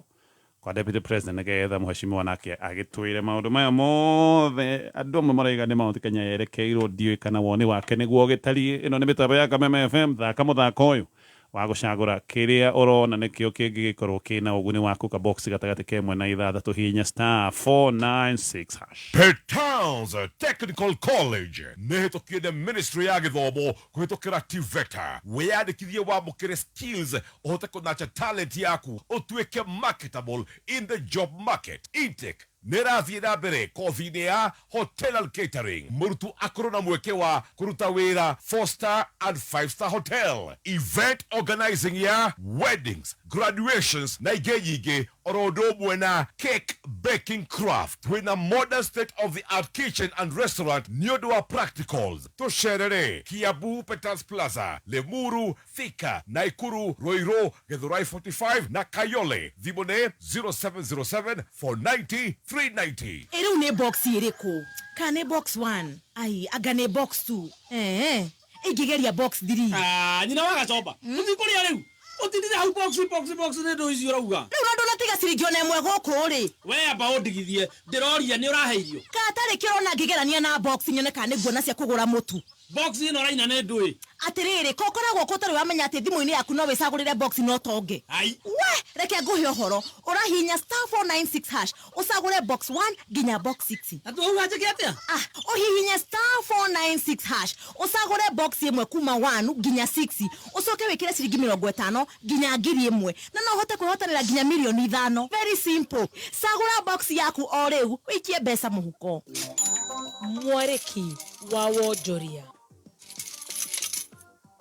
[SPEAKER 1] kwa deputy president, nĩgetha mheshimiwa nake agĩtwĩre maũndũ maya mothe. Andũ amwe maraiga nĩ Mount Kenya yerekeirwo, ndiũĩ kana woni wake nĩguo gĩtariĩ. Ĩno nĩ mĩtambo ya Kameme FM, thaka mũthako ũyũ wa gũcagũra kĩrĩa ũrona nĩkĩo kĩngĩgĩkorwo kĩna ũguni waku, ka box gatagatĩ kemwe na ithathatũ hihinya *496#.
[SPEAKER 3] Petals Technical College nĩhĩtũkie the Ministry ya Gĩthomo kũhĩtũkĩra TVETA. Wĩyandĩkithie wamũkĩre skills, ũhote kũnacha talent yaku, ũtuĩke marketable in the job market. Intake nĩrathiĩ na mbere kothi-inĩ ya Hotel and Catering. Mũrutwo akorwo na mweke wa kũruta wĩra 4-star and 5-star hotel. Event organizing ya weddings, graduations na ingĩ nyingĩ, oro ũndũ ũmwe na cake baking craft. Twĩna modern state of the art kitchen and restaurant nĩ ũndũ wa practicals. Tũcerere Kiambu Petals Plaza, Lemuru, Thika, Naikuru, Ruiru, Githurai 45 na Kayole. Thimũ nĩ 0707 490 390.
[SPEAKER 4] Ero ne box ireko. Kane box 1. Ai, agane box 2. Igigeria box 3.
[SPEAKER 5] Nina wagacoba. Utikuri rĩu. Utindire hau box nĩ ndũ icio rauga.
[SPEAKER 4] Rĩu andũ natiga ciringi ona ĩmwe gũkũ rĩ.
[SPEAKER 5] We amba ũndigithie. Ndĩroria nĩ ũraheithio.
[SPEAKER 4] Katarĩ kĩrona ngĩgerania na box nyone kana nĩguo na cia kũgũra mũtu.
[SPEAKER 5] Box ĩno raina nĩ ndũĩ.
[SPEAKER 4] Atĩrĩrĩ, kokoragwo kũtarĩ wamenya atĩ thimũ-inĩ yaku no wĩcagũrĩre box no tonge.
[SPEAKER 5] Ai.
[SPEAKER 4] We, reke ngũhe ũhoro. Ũrahihinya *496#. Ũcagũre box 1 nginya box 6.
[SPEAKER 5] Na tu unajike atĩa?
[SPEAKER 4] Ũhihinye *496#. Ũcagũre box ĩmwe kuma 1 nginya 6. Ũcoke wĩkĩre ciringi 50 nginya 1000. Na no ũhote kwĩhotanĩra nginya milioni 5. Very simple. Cagũra box yaku o rĩu, wĩikie mbeca mũhuko. Mwareki wa wonjoria.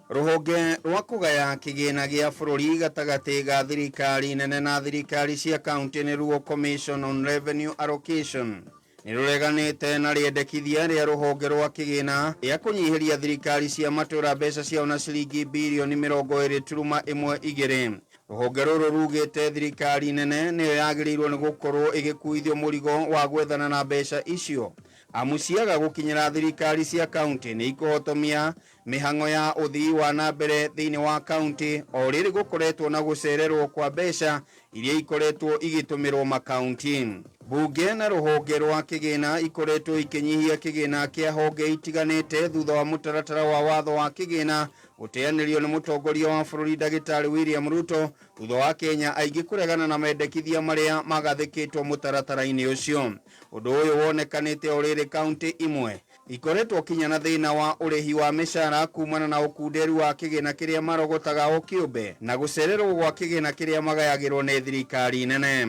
[SPEAKER 6] Rũhonge rwa kũgaya kĩgĩna gĩa bũrũri gatagatĩ ga thirikari nene na thirikari cia kaunti nĩruo Commission on Revenue Allocation nĩrũreganĩte na rĩendekithia rĩa rũhonge rwa kĩgĩna gĩa kũnyihĩria thirikari cia matũra mbeca ciao na ciringi birioni 20.12. Rũhonge rũrũ rugĩte thirikari nene nĩyo yagĩrĩirwo nĩ gũkorwo ĩgĩkuithio mũrigo wa gwethana na mbeca icio, amu ciaga gũkinyĩra thirikari cia kaunti nĩ ikũhotomia mĩhang'o ya ũthii wa na mbere thĩinĩ wa kaunti, o rĩrĩ gũkoretwo na gũcererwo kwa mbeca iria ikoretwo igĩtũmĩrwo makaunti. Bunge na rũhonge rwa kĩgĩna ikoretwo ikĩnyihia kĩgĩna kĩa honge itiganĩte thutha wa mũtaratara wa watho wa kĩgĩna gũteanĩrio nĩ mũtongoria wa bũrũri Ndagĩtarĩ William Ruto, thutha wa Kenya aingĩ kũregana na mendekithia marĩa magathĩkĩtwo mũtaratara-inĩ ũcio. Ũndũ ũyũ wonekanĩte o rĩrĩ kaunti imwe ikoretwo kinya na thĩna wa ũrĩhi wa mĩcara kumana na ũkunderu wa kĩgĩna kĩrĩa marogotaga o kĩũmbe na gũcererwo gwa kĩgĩna kĩrĩa magayagĩrwo nĩ thirikari nene.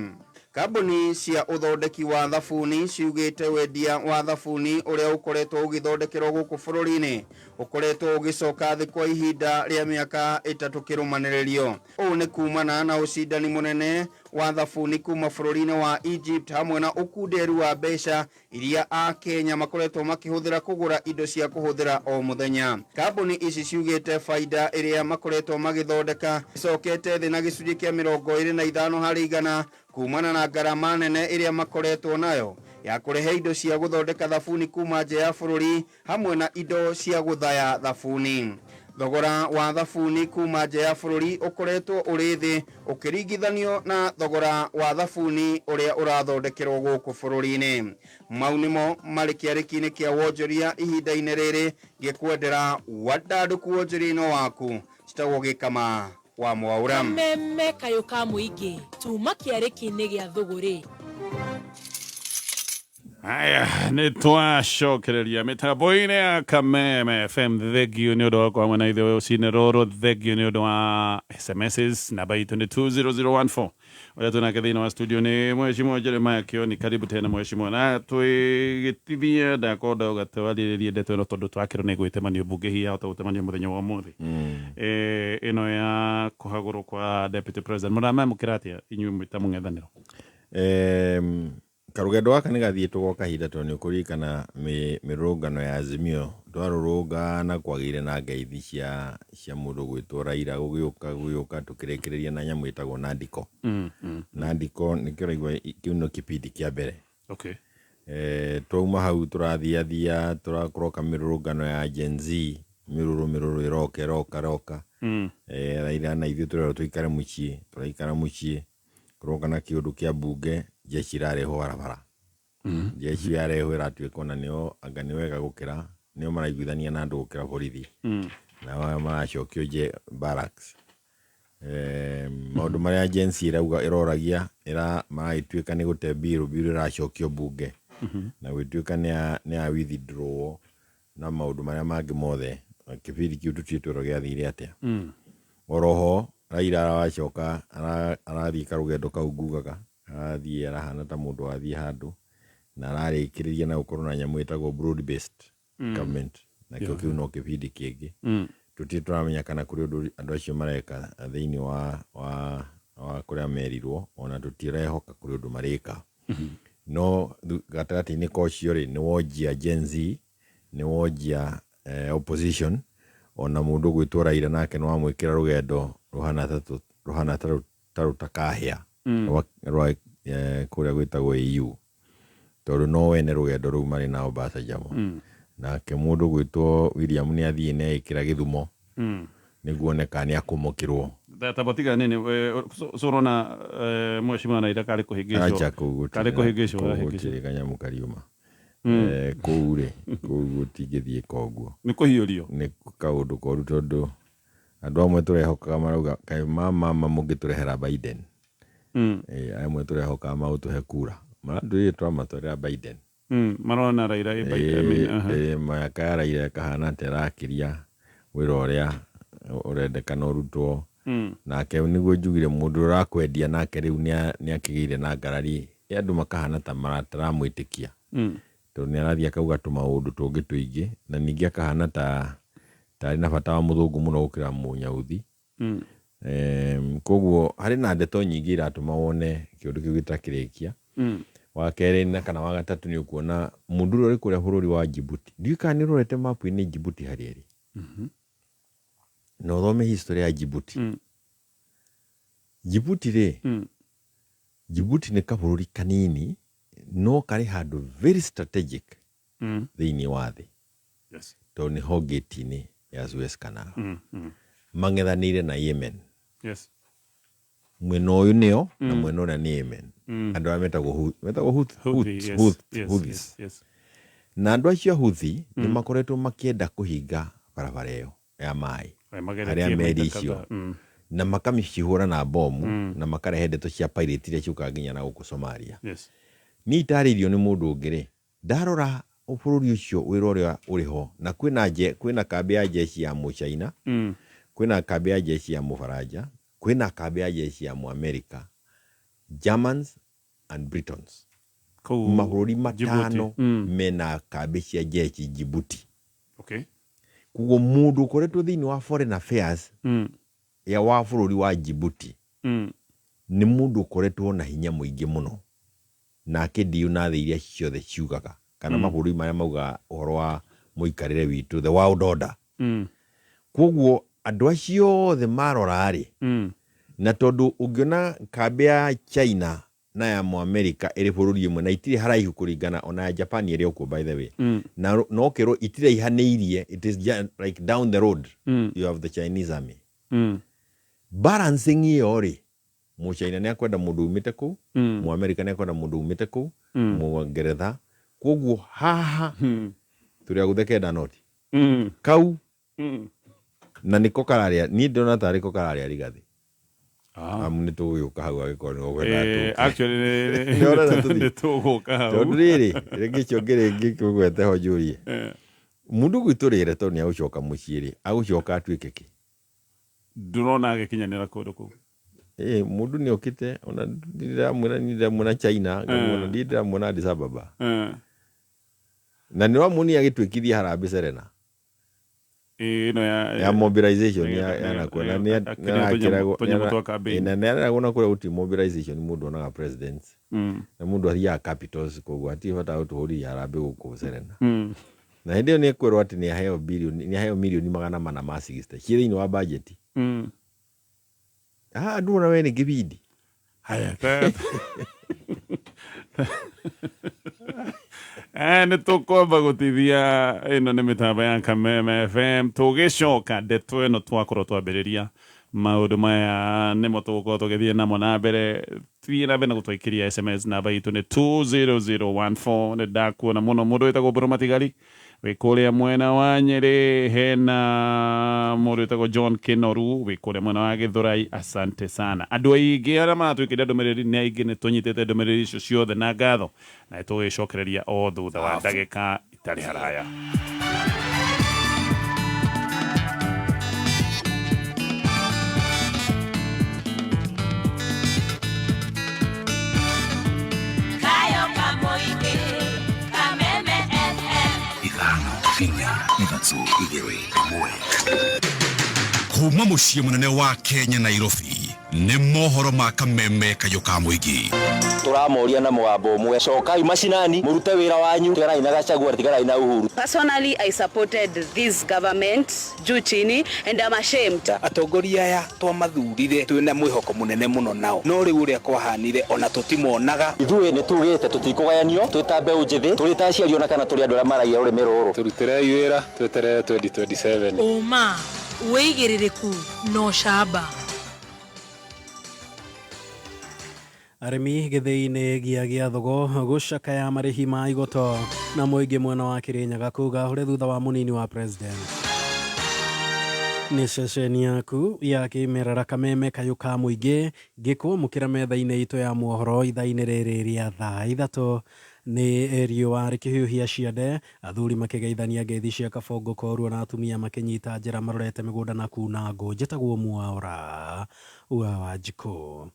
[SPEAKER 6] Kambuni cia ũthondeki wa thabuni ciugĩte wendia wa thabuni ũrĩa ũkoretwo ũgĩthondekerwo gũkũ bũrũri-inĩ ũkoretwo ũgĩcoka thĩ kwa ihinda rĩa mĩaka 3 kĩrũmanĩrĩrio. Ũũ nĩ kumana na ũcindani mũnene wa thabuni kuma bũrũri-inĩ wa Egypt hamwe na ũkunderu wa mbeca iria a Kenya makoretwo makĩhũthĩra kũgũra indo cia kũhũthĩra o mũthenya. Kambuni ici ciugĩte faida ĩrĩa makoretwo magĩthondeka icokete thĩ na gĩcunjĩ kĩa 25 harĩ igana kumana na ngarama nene iria makoretwo nayo ya kũrehe indo cia gũthondeka thabuni kuma nja ya bũrũri hamwe na indo cia gũthaya thabuni. Thogora wa thabuni kuma nja ya bũrũri ũkoretwo ũrĩ thĩ ũkĩringithanio na thogora wa thabuni ũrĩa ũrathondekerwo gũkũ bũrũri-inĩ. Mau nĩmo marĩ kĩarĩki-inĩ kĩa wonjoria ihinda-inĩ rĩrĩ, ngĩkwendera wandandũku wonjoria-inĩ waku citagwo Gĩkama wa Mwaura.
[SPEAKER 4] Kameme kayo ka mũingĩ tuma kĩarĩki-inĩ gĩa thũgũrĩ.
[SPEAKER 1] Aya, nĩ twacokereria mĩtambo-inĩ ya Kameme FM. Thengio nĩ ũndũ wa kwa mwena ithuĩ ũcinĩ rũrũ, thengio nĩ ũndũ wa SMSs, namba itũ nĩ 20014. Ũrĩa tunake thĩinĩ wa studio nĩ Mheshimiwa Jeremiah Kioni. Karibu tena Mheshimiwa, na twĩgĩtithia ndakonda ũgatwarĩrĩria ndeto ĩno tondũ twakĩrwo nĩ gwĩtemanio mbunge hiya hota gũtemanio mũthenya wa ũmũthĩ. Ĩno ya kũhagũrwo kwa deputy president mũramamũkĩra atĩa inyuĩ mwĩta mũng'ethanĩro?
[SPEAKER 2] karugendo gaka nĩ gathiĩtwo gwa kahinda tondũ nĩ ũkũririkana mĩrũrũngano ya Azimio twarũrũngana kwagĩire na ngeithi cia mũndũ gwĩtwo Raila gũgĩũka tũkĩrĩkĩrĩria na nyamũ ĩtagwo Nandiko. Nandiko nĩ kĩraigua kĩu no kĩbindi kĩa mbere.
[SPEAKER 1] Okay.
[SPEAKER 2] Twauma hau tũrathiathia tũrakũroka mĩrũrũngano ya Gen Z mĩrũrũ ĩroka. Raila na ithuĩ tũrerwo tũikare mũciĩ, tũraikara mũciĩ kũroka na kĩũndũ kĩa mbunge jeshi rareho barabara. Jeshi yareho ĩratuĩka ona nĩo anga nĩ wega gũkĩra nĩo maraiguithania na andũ gũkĩra borithi. Na maracokio barracks. Maũndũ marĩa Gen Z ĩroragia maragĩtuĩka nĩ gũte bill ĩracokio mbunge. Na gwĩtuĩka nĩ a withdraw na maũndũ marĩa mangĩ mothe kĩbindi kĩu tũtirĩ twĩrwo gĩathire atĩa. Oroho Raila aracoka arathiĩ karũgendo kau ngugaga, arathiĩ arahana ta mũndũ wathiĩ handũ na ararĩkĩrĩria na gũkorwo na nyamũ ĩtagwo broad based government, na kĩu no kĩbindi kĩngĩ. Tũtirĩ tũramenya kana kũrĩ ũndũ andũ acio mareka thĩinĩ wa kũrĩa merirwo, ona tũtirehoka kũrĩ ũndũ marĩka. No gatagatĩ-inĩ ka ũcio rĩ nĩ wonjia Gen Z, nĩ wonjia opposition, ona mũndũ gwĩtwo Raila nake nĩ wamwĩkĩra rũgendo ruhana ta rũtakahĩa rwa kũrĩa gwĩtagwo EU, tondũ no wene rũgendo rũu marĩ nao Mombasa jamo. Nake mũndũ gwĩtwo William nĩ athiĩ neĩkĩra Gĩthumo nĩguo oneka nĩ akũmũkĩrwo.
[SPEAKER 1] Tabotiga nini sorona mheshimiwa Raila karĩ kũhĩngĩcwo
[SPEAKER 2] gũtirĩ kanyamũ kariuma. Kũu rĩ kũu gũtingĩthiĩka ũguo, nĩ
[SPEAKER 1] kũhiũrio,
[SPEAKER 2] nĩ kaũndũ koru tondũ andũ amwe tũrehokaga marauga kaĩ mama mũngĩtũrehera Biden. Amwe tũrehokaga magũtũhe kura, maratũire twamatwarĩra Biden.
[SPEAKER 1] Marona Raila
[SPEAKER 2] mĩaka ya Raila kahana atĩ arakĩria wĩra ũrĩa ũrendekana ũrutwo. Nake nĩguo njugire mũndũ ũrakwendia nake rĩu nĩ akĩgĩire na ngarari andũ makahana ta mataramwĩtĩkia. Tondũ nĩ arathiĩ akauga tũmaũndũ tũngĩ tũingĩ na ningĩ akahana tarĩ na bata wa mũthũngũ mũno gũkĩra mũnyauthi. Koguo harĩ na ndeto nyingĩ iratũma wone kĩũndũ kĩu gĩtakĩrĩkia. Wa kerĩ na kana wa gatatũ nĩ ũkuona mũndũ ũrĩa ũrĩ kũrĩa bũrũri wa Djibouti. Ndiũĩ kana nĩ ũrorete mapu-inĩ Djibouti harĩa ĩrĩ. Na ũthome history ya Djibouti. Djibouti rĩ, Djibouti nĩ kabũrũri kanini no karĩ handũ very strategic thĩinĩ wa thĩ. Tondũ nĩ ho gate-inĩ ya Suez Canal. Mang'ethanĩire na Yemen. Mwena ũyũ nĩo na mwena ũrĩa nĩ Yemen. Andũ arĩa metagwo Houthis. Na andũ acio Houthi nĩ makoretwo makĩenda kũhinga barabara ĩyo ya maĩ harĩa meri icio, na makamĩcihũra na bomu na makarehe ndeto cia pirate iria ciũkaga nginya na gũkũ Somalia. Niĩ itarĩirio nĩ mũndũ ũngĩ rĩ, ndarora bũrũri ũcio wĩra ũrĩa ũrĩ ho, na kwĩna kambĩ ya jeshi ya Mũchina, kwĩna kambĩ ya jeshi ya Mũfaranja, kwĩna kambĩ ya jeshi ya Mũamerika, Germans and Britons. Mabũrũri matano mena kambĩ cia jeshi Djibouti. Kuguo mũndũ ũkoretwo thĩinĩ wa foreign affairs ya wa bũrũri wa Djibouti nĩ mũndũ ũkoretwo na hinya mũingĩ mũno, nake ndiũ na thĩ iria ciothe ciugaga kana mabũrũri marĩa mauga ũhoro wa mũikarĩre witũ, the world order. Koguo andũ acio othe marora rĩ, na tondũ ũngĩona kambĩ ya China na ya Mũamerika ĩrĩ bũrũri ĩmwe na itirĩ haraihu kũringana ona ya Japan ĩrĩ okuo by the way, na no kerwo itiraihanĩirie, it is like down the road you have the Chinese army. Balancing ĩyo rĩ, Mũchina nĩ akwenda mũndũ umĩte kũu, Mũamerika nĩ akwenda mũndũ umĩte kũu, Mũngeretha. Koguo haha tũrĩa gũthekenda noti kau na nĩko kararĩa, niĩ ndona tarĩ ko kararĩa Rigathi. Nĩ tũgũgĩũka hau agĩkorwo nĩ ũgwenda tũgũgĩũka hau tondũ rĩrĩ rĩngĩ cionge rĩngĩ kũgwete ho njũrie mũndũ gwitũ rĩre tondũ nĩ agũcoka mũciĩ rĩ, agũcoka atuĩke kĩ?
[SPEAKER 1] Ndũrona agĩkinyanĩra kũndũ kũu.
[SPEAKER 2] Mũndũ nĩ okĩte, ona ndĩramwona China, ona ndĩramwona Addis Ababa, na nĩ wamuonia agĩtuĩkithia Harambee Serena.
[SPEAKER 1] no
[SPEAKER 2] ya mobilization ya nakuona ni na kura uti mobilization mundu onaga president na mundu athia capitals koguo atifata utuhuri yarambe guku serena na hindi ni kwirwo ati ni aheo milioni 460 ciithini wa budget andu na we ni gibidi
[SPEAKER 1] haya nä tå kwamba gå tithia ä no nä mä tamba ya Kameme FM tå gä coka ndeto ä no twakorwo twambä rä ria maå ndå maya nä mo tå gå korwo tå gä thiä namo na mbere thiä na mbere na gå twaikä ria SMS namba itå nä 20014 nä ndakuona må no må ndå wä tagwo Mbå Matigari wä kå rä a mwena wa Nyeri hena må ndå wä tagwo John Kinoru wä kå rä a mwena wa Githurai asante sana andå aingä arä a maratwä kä ria ndå mä rä ri nä aingä nä tå nyitä te ndå mä rä ri icio ciothe na ngatho na tå gä cokereria o thutha wa ndagä ka itarä haraya
[SPEAKER 3] kuma muciĩ munene wa Kenya Nairobi nĩ mohoro ma Kameme kayo ka muingi
[SPEAKER 7] turamoria na mwambo mwe cokai macinani murute wira wanyu tigarai na Gachagua tigarai na Uhuru.
[SPEAKER 8] Personally, I supported this government juu chini and I'm ashamed.
[SPEAKER 9] Atongoria aya twamathurire twina mwihoko munene muno nao no riu uria kwahanire ona tutimonaga
[SPEAKER 7] ithuĩ nĩ tugĩte tutikugayanio twita mbeũ njĩthĩ tũrĩ ta aciari ona kana tũrĩ andũ arĩa maragia rũrĩmĩ rũrũ
[SPEAKER 9] turutire wĩra tweterere 2027
[SPEAKER 10] uma wĩigĩrĩrĩku no camba arimi githĩ-inĩ gĩa thogo gũcakaya marĩhi ma igoto na mũingĩ mwena wa Kĩrĩnyaga kuga ũrĩ thutha wa mũnini wa president nĩ ceceni yaku ya kĩmerera Kameme kayo ka mũingĩ ngĩkwamũkĩra metha-inĩ itũ ya mohoro ithaa-inĩ rĩrĩ rĩa thaa ithatũ nĩ riũa rĩkĩhiũhia ciande athuri makĩgeithania ngeithi cia kabongo korwo na atumia makĩnyita njĩra marorete mĩgũnda na kuna ngũ njĩtagwo Mwaũra wa Njikũ.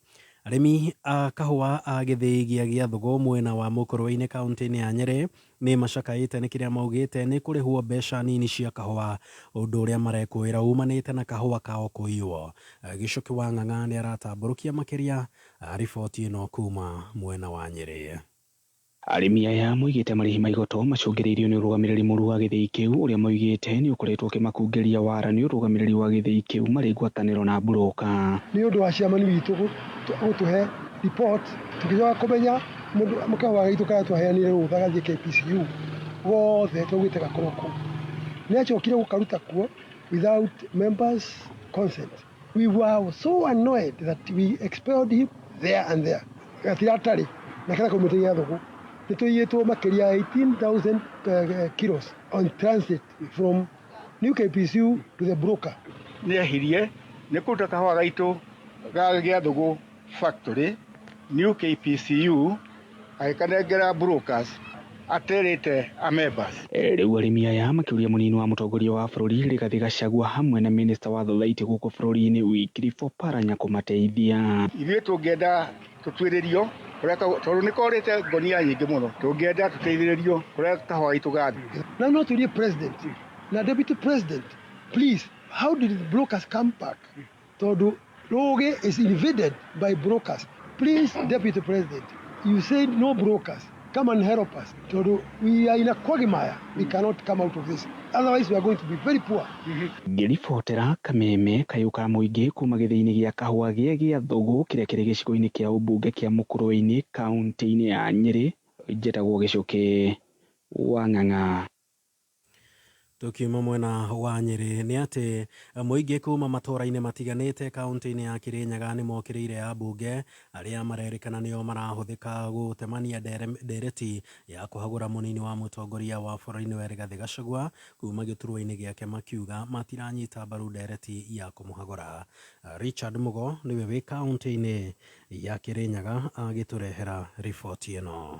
[SPEAKER 10] Arĩmi a kahũa a gĩthĩi gĩa thogo mwena wa mũkũrũ-inĩ kaunti-inĩ ya Nyeri nĩ macakaĩte nĩ kĩrĩa maugĩte nĩ kũrĩhwo mbeca nini cia kahũa ũndũ ũrĩa marekũĩra umanĩte na kahũa kao kũiywo. Gĩcũki wa Ng'ang'a nĩ aratambũrũkia makĩria riboti ĩno kuma mwena wa Nyeri.
[SPEAKER 11] Arĩmi aya moigĩte marĩhi ma igoto macũngĩrĩirio nĩ ũrũgamĩrĩri mũru wa gĩthĩi kĩu ũrĩa moigĩte nĩ ũkoretwo ũkĩmakungĩria wara nĩ ũrũgamĩrĩri wa gĩthĩi kĩu marĩ ngwatanĩro na broka.
[SPEAKER 12] Nĩ ũndũ wa ciamani witũ gũtũhe report tũkĩjoka kũmenya mũkawa wa gĩtũ kana twaheanire rũtha gathiĩ KPCU wothe tũgĩte gakorwo kũu nĩ acokire gũkaruta kuo without members consent. We were so annoyed that we expelled him there and there. Gatiratari na kana komite ya thogo nĩtũiyĩtwo makĩria 18,000 kilos on transit from New KPCU to the broker.
[SPEAKER 13] Nĩ ehirie nĩ kũruta kahũa gaitũ gĩa thogo factory New KPCU agĩkanengera brokers aterĩte a members.
[SPEAKER 11] Rĩu arĩmi aya makĩũria mũnini wa mũtongoria wa bũrũri Rigathĩ Gachagua hamwe na minista wa thothaitĩ gũkũ bũrũri-inĩ Wycliffe Oparanya kũmateithia.
[SPEAKER 13] Ithuĩ tũngĩenda tũtuĩrĩrio tondũ nĩ korĩte ngonia nyingĩ mũno tũngĩenda tũteithĩrĩrio kũrĩa kahũa gaitũ gathiĩ.
[SPEAKER 12] Na no tũrie president na deputy president, please, how did the brokers come back? Tondũ Roge is invaded by brokers. Please, deputy president, you said no brokers. Come and help us. Tondũ we are in a quagmire. We cannot come out of this. Otherwise, we are going to be very poor.
[SPEAKER 11] Ngĩribotera Kameme kayo ka mũingĩ kuma gĩthĩi-inĩ gĩa kahũa gĩa thogo kĩrĩa kĩrĩ gĩcigo-inĩ kĩa ũmbunge kĩa mũkũrũ-inĩ kaunti-inĩ ya Nyeri njĩtagwo Gĩcũki wa Ng'ang'a.
[SPEAKER 10] Tukiuma mwena wa Nyeri nĩ atĩ mũingĩ kuma matũra-inĩ matiganĩte kaunti-inĩ ya Kĩrĩnyaga nĩ mokĩrĩire ambunge arĩa marerĩkana nĩo marahũthĩka gũtemania ndereti ya kũhagũra mũnini wa mũtongoria wa bũrũri wa Rigathĩ Gachagua kuma gĩturwa-inĩ gĩake makiuga matiranyita mbaru ndereti ya kũmũhagũra. Richard Mugo nĩwe wĩ kaunti-inĩ ya Kĩrĩnyaga agĩtũrehera riboti ĩno.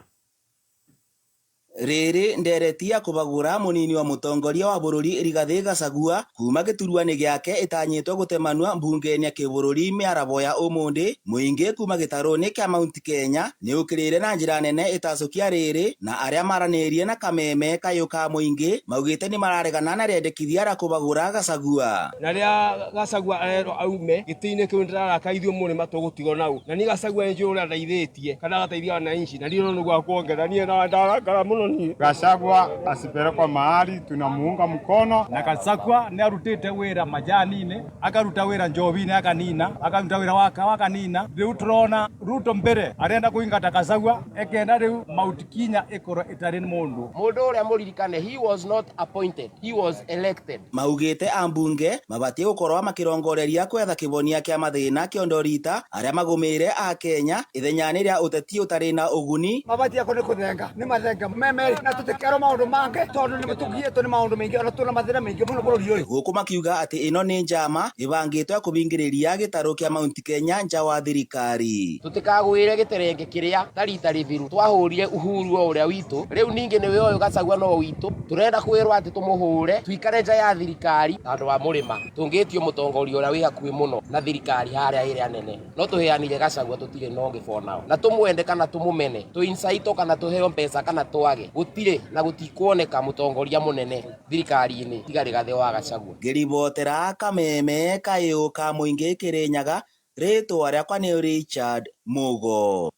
[SPEAKER 14] riri nderetia kubagura munini wa mutongoria wa bururi Rigathi Gachagua kuma gituruani giake itanyitwo gutemanwa mbunge-ini ya kibururi miarabo ya umundi muingi kuma gitaroni kia Mount Kenya ni ukirire na njira nene itacukia riri na aria maranirie na kameme kayuka muingi maugite ni mararegana na rendekithia ra kubagura Gachagua
[SPEAKER 15] na ria Gachagua aume gitini kiu ndirarakaithio murima tugutigo nau na ni Gachagua enjo uria ndaithitie kana gateithia wananchi na ndio no gwa kuongerania na ndarakara muno ni
[SPEAKER 16] Gachagua asipelekwa mahali tunamuunga mkono na Gachagua ni arutite wira majani-ini akaruta wira njobi-ini akanina akaruta wira wakanina riu turona Ruto mbere arenda kuingata Gachagua ekenda riu Mount Kenya ikoro itari mundu
[SPEAKER 17] uria muririkane he was not appointed, he was elected.
[SPEAKER 14] Maugite ambunge mabatie gukorwa makirongoreria kwetha kibonia kia mathina kiondorita aria magumire a Kenya ithenyani ria uteti utari na uguni
[SPEAKER 18] mabatie ko ni kuthenga ni mathenga meme na tutikero maundu mange tondu ni mutugietwo ni maundu maingi ona tuna mathina maingi muno bururi uyu
[SPEAKER 14] guku makiuga ati ino ni njama ibangitwe kubingiriria gitaro kia Mount Kenya nja wa thirikari
[SPEAKER 17] tutikagwire giterenge kiria tarita rithiru twahurire Uhuru uria witu riu ningi niwe uyu Gachagua no witu turenda kwirwa ati tumuhure twikare nja ya thirikari andu wa murima tungitio mutongoria uria wi hakuhi muno na thirikari haria iria nene no tuheanire Gachagua tutire no ngibonao na tumwende kana tumumene tu insight kana tuheo pesa kana twage gutire na gutikuoneka mutongoria munene thirikari-ini tiga Rigathi wa Gachagua
[SPEAKER 14] ngiribotera kameme kayuka muingi Kirinyaga ritwa riakwa ni Richard Mugo.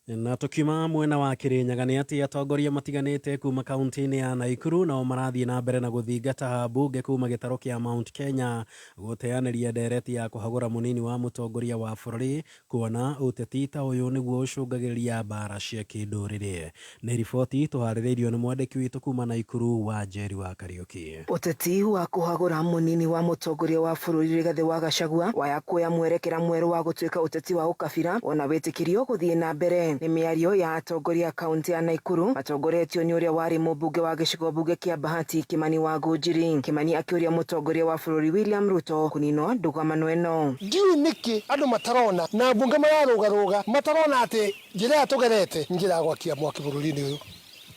[SPEAKER 10] Na tukiuma mwena wa Kirinyaga ni ati atongoria matiganite kuma kaunti-ini ya Naikuru nao marathie na mbere na guthingata bunge kuma gitaro kia Mount Kenya guteaniria ndereti ya kuhagura munini wa mutongoria wa bururi kuona uteti ta uyu niguo ucungagiria mbara cia kinduriri. Ni riboti tuhaririirio ni mwandiki witu kuma Naikuru wa Njeri wa Kariuki.
[SPEAKER 19] Uteti wa kuhagura munini wa mutongoria wa bururi Rigathi wa Gachagua waya kuya mwerekera mweru wa gutuika uteti wa ukabira ona witikirio guthie na mbere ni miario ya atongoria kaunti ya Naikuru matongoretio ni uria wari mubunge wa gicigo bunge kia Bahati Kimani wa Ngunjiri. Kimani akiuria mutongoria wa bururi William Ruto kunino ndugamo eno
[SPEAKER 12] ndiu niki andu matarona na bunge mararugaruga matarona ati njira atugerete njira gwakia mwaki bururi-ini uyu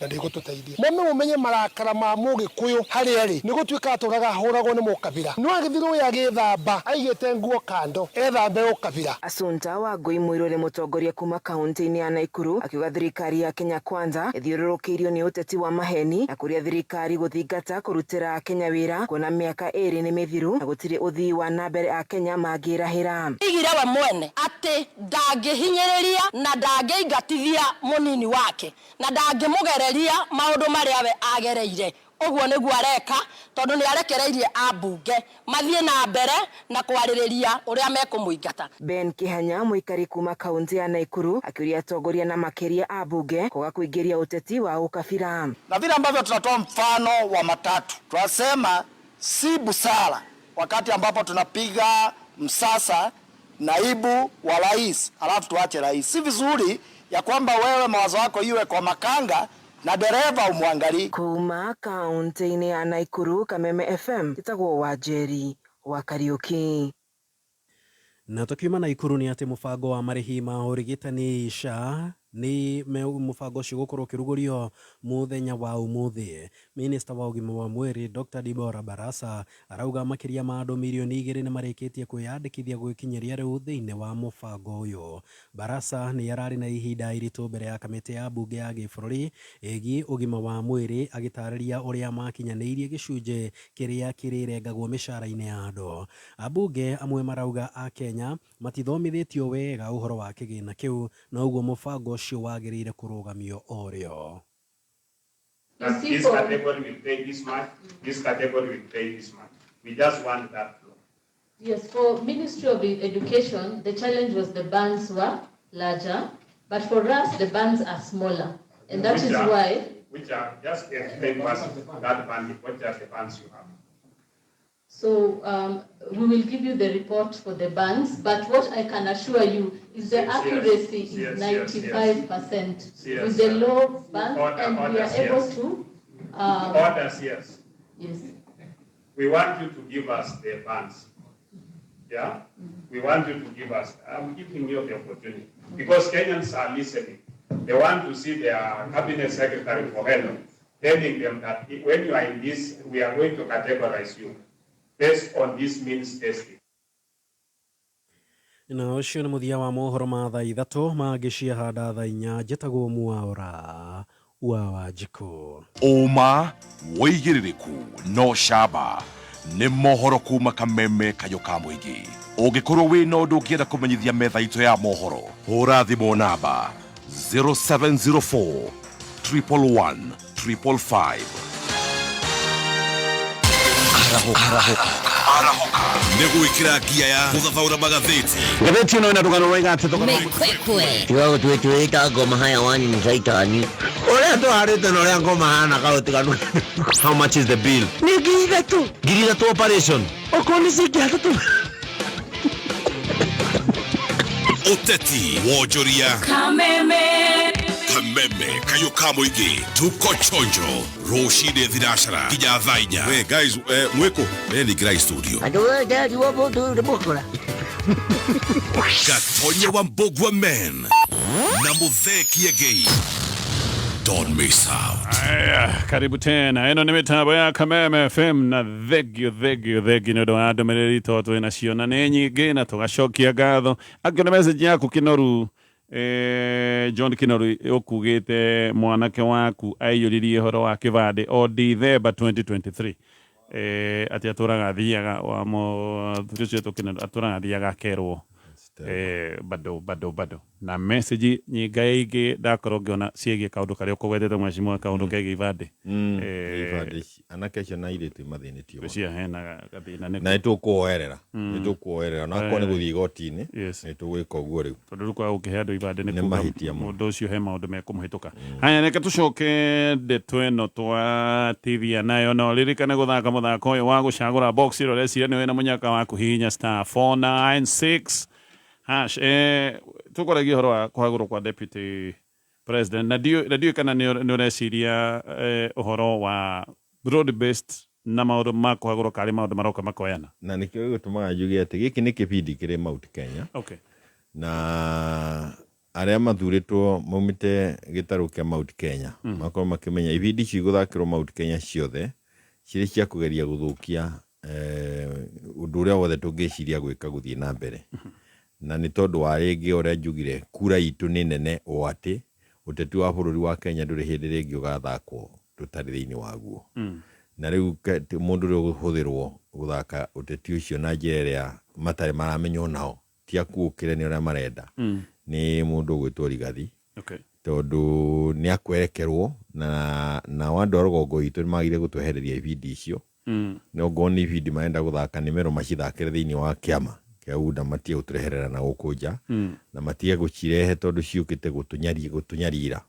[SPEAKER 12] na ndigututaithia mume mumenye marakara ma Mugikuyu hari ari ni gutuika aturaga huragwo ni mukabira no agithiru ya githamba aigite nguo kando ethambe ukabira.
[SPEAKER 19] Asunta wa Ngui Muiruri mutongoria kuma kaunti-ini ya Naikuru akiuga thirikari ya Kenya Kwanza ithiururukiirio ni uteti wa maheni na kuria thirikari guthingata kurutira Kenya wira kuona miaka iri ni mithiru na gutiri uthii wa nambere a Kenya mangirahira
[SPEAKER 4] igira we mwene ati ndangihinyiriria na ndangiingatithia munini wake na ndangimugere maundu maria we agereire uguo niguo areka tondu ni arekereirie ambunge mathie na mbere na kwaririria uria mekumuingata.
[SPEAKER 19] Ben Kihanya muikari kuma kaunti ya Naikuru akiuria atongoria na makiria ambunge kuga kuingiria uteti wa ukabira.
[SPEAKER 18] Na vile ambavyo tunatoa mfano wa matatu tunasema si busara wakati ambapo tunapiga msasa naibu wa rais alafu tuache rais. Si vizuri ya kwamba wewe mawazo yako iwe kwa makanga na dereva umwangalie.
[SPEAKER 19] Kuma kaunti-ini ya Naikuru, Kameme FM itagwo wa Njeri wa Kariuki.
[SPEAKER 10] Na tukiuma Naikuru ni ati mubango wa marihi ma urigitani SHA ni mubango ucio gukorwo ukirugurio muthenya wa umuthi. Minister wa ugima wa mwiri Dr. Debora Barasa arauga makiria ma andu milioni 2 ni marikitie kwiyandikithia gwikinyeria riu thiini wa mubango uyu. Barasa ni yarari na ihinda iritu mbere ya kamiti ya bunge ya gibururi egi ugima wa mwiri agitariria uria makinyaniirie gicunje kiria kirirengagwo mishara-ini ya andu. Abunge amwe marauga a Kenya matithomithitio wega uhoro wa kigina kiu na uguo mubango ucio wagiriire kurugamio orio.
[SPEAKER 1] This category will pay this much, this category will pay this much. We just want that flow.
[SPEAKER 20] Yes, for Ministry of Education, the challenge was the bands were larger, but for us, the bands are smaller. And that is why...
[SPEAKER 1] Which are, just explain us that band, what are the bands you have?
[SPEAKER 20] So we will give you the report for the bands, but what I can assure you is the accuracy is 95% with the low bands, and we are able to...
[SPEAKER 1] orders, yes.
[SPEAKER 20] Yes.
[SPEAKER 1] We want you to give us the bands. Yeah? We want you to give us, I'm giving you the opportunity. Because Kenyans are listening. They want to see their cabinet secretary for health telling them that when you are in this, we are going to categorize you based on this means testing.
[SPEAKER 10] Na ucio nĩ mũthia wa mohoro ma thaa ithatũ mangĩcia handa thaa inya njĩtagwo Mwaũra wa Wanjikũ.
[SPEAKER 3] Ũma wĩigĩrĩrĩku no camba nĩ mohoro kuma Kameme Kayũ ka Mũingĩ. Ũngĩkorwo wĩ na ũndũ ũngĩenda kũmenyithia metha itũ ya mohoro, hũra thimũ namba 0704 111 555. Arahoka nĩgwĩkĩra ngia ya gũthathaũra magathĩti. Ngathĩti ĩno ĩna rũgano rwa igatĩ
[SPEAKER 21] tiga gũtwĩta ngoma haya wani nĩ caitani ũrĩa tũharĩte na ũrĩa ngoma hana kaũtiganu.
[SPEAKER 3] How much is the bill?
[SPEAKER 21] Nĩ ngiri ithatũ
[SPEAKER 3] operation.
[SPEAKER 21] okorwo nĩ ciringi ithatũ.
[SPEAKER 3] Uteti wonjoria Kameme Kayũ ka Mũingĩ tuko chonjo rũcinĩ thinacara nginya thaa inya. Hey guys, mwĩkũ nĩ ngira studio
[SPEAKER 21] andũ wenda diwa bodo de bokora
[SPEAKER 3] Gatonye wa Mbogwa men na Mutheki Agei. Don't miss out.
[SPEAKER 1] Karibu tena. Eno ni mitambo ya Kameme FM na thegio nĩ ũndũ wa ndũmĩrĩri tondũ twĩna cio na nĩ nyingĩ na tũgacokia ngatho. Angĩona message yaku Kinoru John Kinoru ũkugĩte mwanake waku aiyũririe ũhoro wa kĩbandĩ o December 2023. Ati atũraga thiaga wa mo tucio Kinoru atũraga thiaga kerwo. Bado na message nyingaige ndakorwo ngiona ciĩgie kaundu karia ukugwetete mwecimu kaundu kegie ibande
[SPEAKER 2] anake cio na irĩtu mathĩnĩtio
[SPEAKER 1] cia hena gathina
[SPEAKER 2] na nĩtũkuoerera na kwa nĩ gũthiĩ igoti-inĩ nĩtũgwĩka ũguo rĩu
[SPEAKER 1] tondũ kwa ũkĩhe andũ ibande nĩ mahĩtia mũndũ ũcio he maũndũ mekũmũhĩtũka. Haya reke tũcoke ndeto ĩno twatithia nayo no ririkane gũthaka mũthako ũyũ wa gũcagũra box ĩrĩa ũreciria nĩ wĩna mũnyaka wa kũhihinya *496# tukoragia horo wa kuhagurwo kwa deputy president na dio kana nĩ ũreciria uhoro wa broad based na maũndũ ma kuhagurwo kari maũndũ maroka makoyana
[SPEAKER 2] na nĩkĩo gĩtũmaga njuge atĩ gĩkĩ nĩ kĩbindi kĩrĩ Mount Kenya.
[SPEAKER 1] Okay.
[SPEAKER 2] Na arĩa mathurĩtwo maumĩte gĩtarũ kĩa Mount Kenya makorwo makĩmenya ibindi cigũthakĩrwo Mount Kenya ciothe cirĩ cia kũgeria gũthũkia ũndũ ũrĩa wothe tũngĩciria gwĩka gũthiĩ na mbere. Na nĩ tondũ wa rĩngĩ ũrĩa njugire kura itũ nĩ nene o atĩ ũteti wa bũrũri wa Kenya ndũrĩ hĩndĩ rĩngĩ ũgathakwo tũtarĩ thĩinĩ waguo. Na rĩu mũndũ ũrĩa ũhũthĩrwo gũthaka ũteti ũcio na njĩra ĩrĩa matarĩ maramenywo nao ti akuũkĩre nĩ ũrĩa marenda nĩ mũndũ ũgwĩtwo Rigathi. Tondũ nĩ akwerekerwo na andũ a rũgongo itũ nĩ magire gũtwehereria ibindi icio. Nĩ ongorwo nĩ ibindi marenda gũthaka nĩmero macithakĩre thĩinĩ wa kĩama kĩauda matie gũtũreherera na gũkũ nja na matie gũcirehe tondũ ciũkĩte gũtunyarira.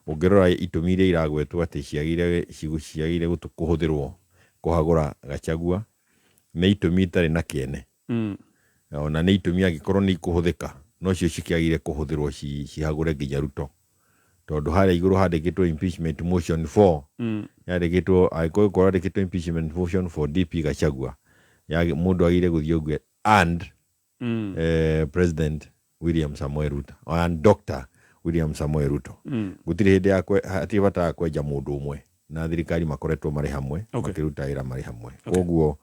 [SPEAKER 2] Ũngĩrora itũmi iria iragwetwo atĩ ciagire kũhũthĩrwo kũhagũra Gachagua nĩ itũmi itarĩ na kĩene. Na nĩ itũmi angĩkorwo nĩ ikũhũthĩka no cio cikĩagire kũhũthĩrwo cihagũre nginya Ruto. Tondũ harĩa igũrũ handĩkĩtwo impeachment motion 4 yandĩkĩtwo angĩkorwo handĩkĩtwo impeachment motion 4 DP Gachagua mũndũ agire gũthiĩ ũguo and President William Samoei Ruto and Dr. William Samoei Ruto. Gũtirĩ hĩndĩ atibataga kwenja mũndũ ũmwe na thirikari makoretwo marĩ hamwe makĩruta wĩra marĩ hamwe. Koguo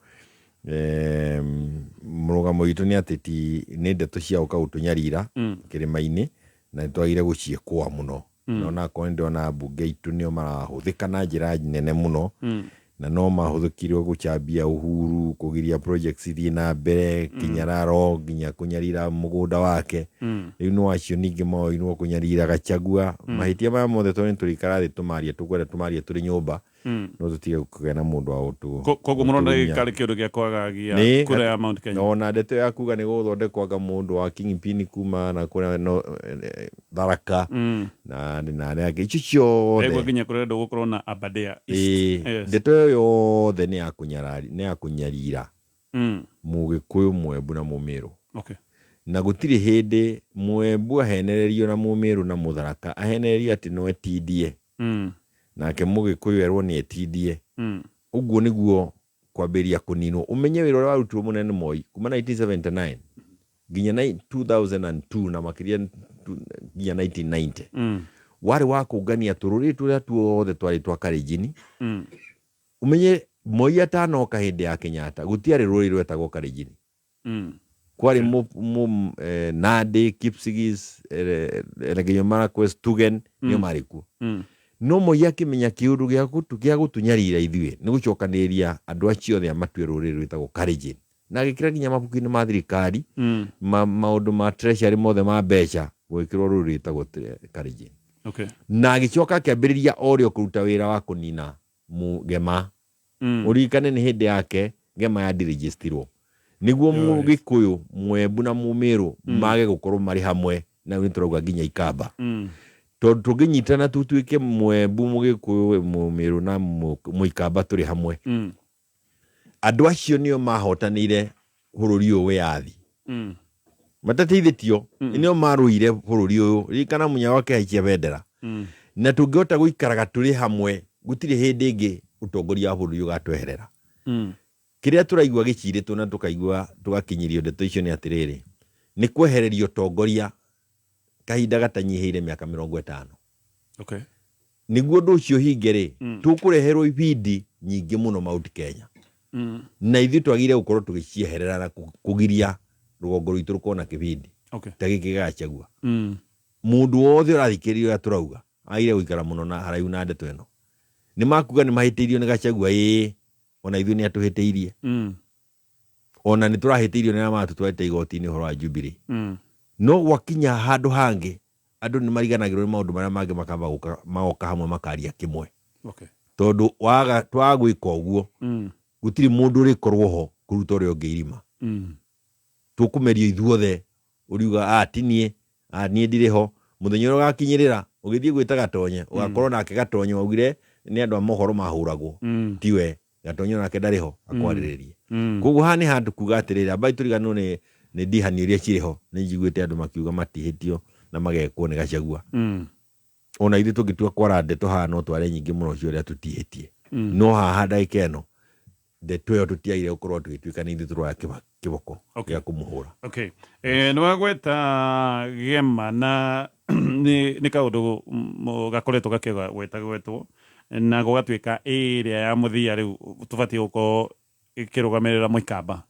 [SPEAKER 2] mũrũgamo witũ nĩ atĩ nĩ ndeto cia gũka gũtũnyarira kĩrĩma-inĩ na nĩtwagire gũciĩkwa mũno. Na ona mbunge itũ nĩo marahũthĩka na njĩra nene mũno na no mahũthĩkirwo gũchambia Uhuru kũgiria projects ithiĩ na mbere Kinyararo nginya kũnyarira mũgũnda wake. Rĩu no acio ningĩ moinwo kũnyarira Gachagua mahĩtia maya mothe tondũ tũrikara thĩ tũmaria tũrĩ nyũmba no tũtige kũgĩa na mũndũ wa ũtuo.
[SPEAKER 1] Koguo mũronda gĩkarĩ kĩũndũ gĩa kwagagia kura ya Mount Kenya.
[SPEAKER 2] Ona ndeto ya kuga nĩ gũthondekwaga mũndũ wa Kingpin kuma na kũrĩa Tharaka na arĩa angĩ icio ciothe.
[SPEAKER 1] Ego nginya kũrĩa gũkorwo na Aberdare.
[SPEAKER 2] Ndeto yothe nĩ ya kũnyarira Mũgĩkũyũ, Mwembu na Mũmĩrũ. Na gũtirĩ hĩndĩ Mwembu ahenererio na Mũmĩrũ na Mũtharaka ahenererio atĩ no etindie nake Mũgĩkũyũ erwo nĩ etindie. Ũguo nĩguo kwambiria kunino umenye wira wa rutuo munene Moi kuma 1979 ginya 2002 na makiria ginya 1990 wari wa kungania tururi turia tuothe twari twa Kalenjin umenye Moi atanoka hindi ya Kenyatta gutiari ruri rwetagwo Kalenjin kwari Nandi Kipsigis Elgeyo Marakwet Tugen ni mariku no Moi akimenya kiundu gia gutunyarira ithuĩ ni gucokaniria andu acio othe amatue ruri rwetagwo Kalenjin na gikira ginya mabuku-ini ma thirikari maundu ma treasury mothe ma mbeca gwikirwo ruri rwetagwo Kalenjin. Na agicoka akiambiriria orio kuruta wira wa kunina Ngema urikane ni hindi yake Ngema ya diregistirwo niguo Mugikuyu Mwembu na Mumiru mage gukorwo mari hamwe na ni turauga ginya Ikamba tondu tunginyitana tutuike Mwembu Mugikuyu Mumiru na Muikamba turi hamwe andu acio nio mahotanire bururi uyu wiathi matateithitio nio maruire bururi uyu rikana munya wake haikia bendera na tungihota guikaraga turi hamwe gutire hindi ingi utongoria wa bururi ugatweherera kiria turaigua giciritwo na tukaigua tugakinyirio ndeto icio ni atiriri ni kwehererio utongoria kahinda gatanyiheire miaka 50 niguo ndu ucio hingere tukureherwo ibindi nyingi muno Mount Kenya na ithu twagire gukorwo tugicieherera na kugiria rugongo rwitu rukona kibindi ta giki gachagua mundu wothe urathikiriria turauga aire guikara muno na haraiu na ndeto eno ni makuga ni mahitiirio ni Gachagua ona ithu ni atuhiteirie ona ni turahiteirio ni amatu twete igoti-ini horo wa Jubilee no gwakinya handu hangi andu ni mariganagirwo ni maundu maria mangi makamba magoka hamwe makaria kimwe tondu waga twagwika uguo gutiri mundu urikorwo ho kuruta uria ungi irima tukumerio ithuothe uriuga nie ndire ho muthenya uria gakinyirira ugithie gwita Gatonye ugakorwo nake Gatonye waugire ni andu a mohoro mahuragwo tiwe Gatonye nake ndari ho akwarirerie koguo hani handu kuga atirira ambai turigano ni ndihani iria ciriho ni njiguite andu makiuga matihitio na magekwo ni Gachagua ona ithu tungitua kwara ndeto haha no tware nyingi muno cio ria tutihitie no haha ndaika eno ndeto yo tutiaire gukorwo tugituika ni ithu turwa kiboko ya kumuhura.
[SPEAKER 1] Ni wagweta Ngema na ni kaundu gakoretwo gakigwetagwetwo na gugatuika area ya muthia riu tubati gukorwo ikirugamirira Muikamba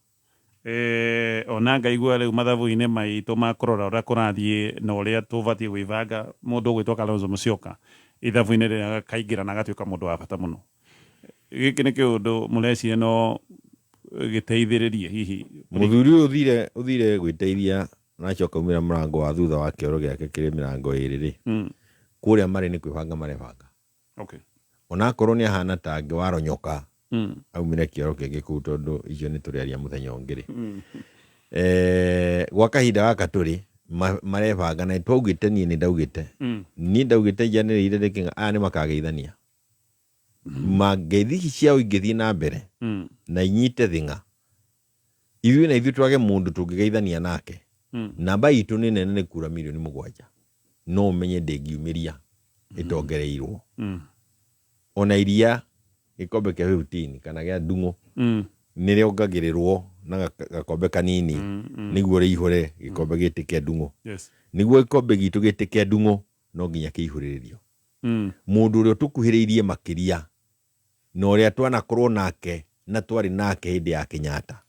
[SPEAKER 1] ona ngaigua riu mathabu-ini maitu makurora uria kurathie na uria tubati gwivanga mundu gwitwa Kalonzo Musyoka ithabu-ini ria kaingira na gatuika mundu wa bata muno giki ni kiundu mureciria no giteithiririe hihi
[SPEAKER 2] muthuri uthire gwiteithia na coka umira murango wa thutha wa kioro giake kiri mirango iri kuria mari ni kwibanga marebanga ona korwo ni ahana tangi waronyoka aumire kioro kingi kuu tondu icio ni turiaria muthenya ungiri gwa kahinda gaka turi marebanga na twaugite ni ndaugite janirire rikinga aya ni makageithania mageithi ciao ingithie na mbere na inyite thinga ithuĩ na ithuĩ twage mundu tungigeithania nake namba itu ni nene ni kura milioni 7 no menye ndingiumiria itongereirwo ona iria gikombe kia 15 kana gia ndungu niriongagĩrĩrwo na gakombe kanini niguo rihore gikombe giti kia ndungu niguo gikombe gitu giti kia ndungu no nginya kiihurĩrĩrio mundu uria tukuhĩrĩirie makiria no uria twanakorwo nake na twari nake hindi ya Kenyatta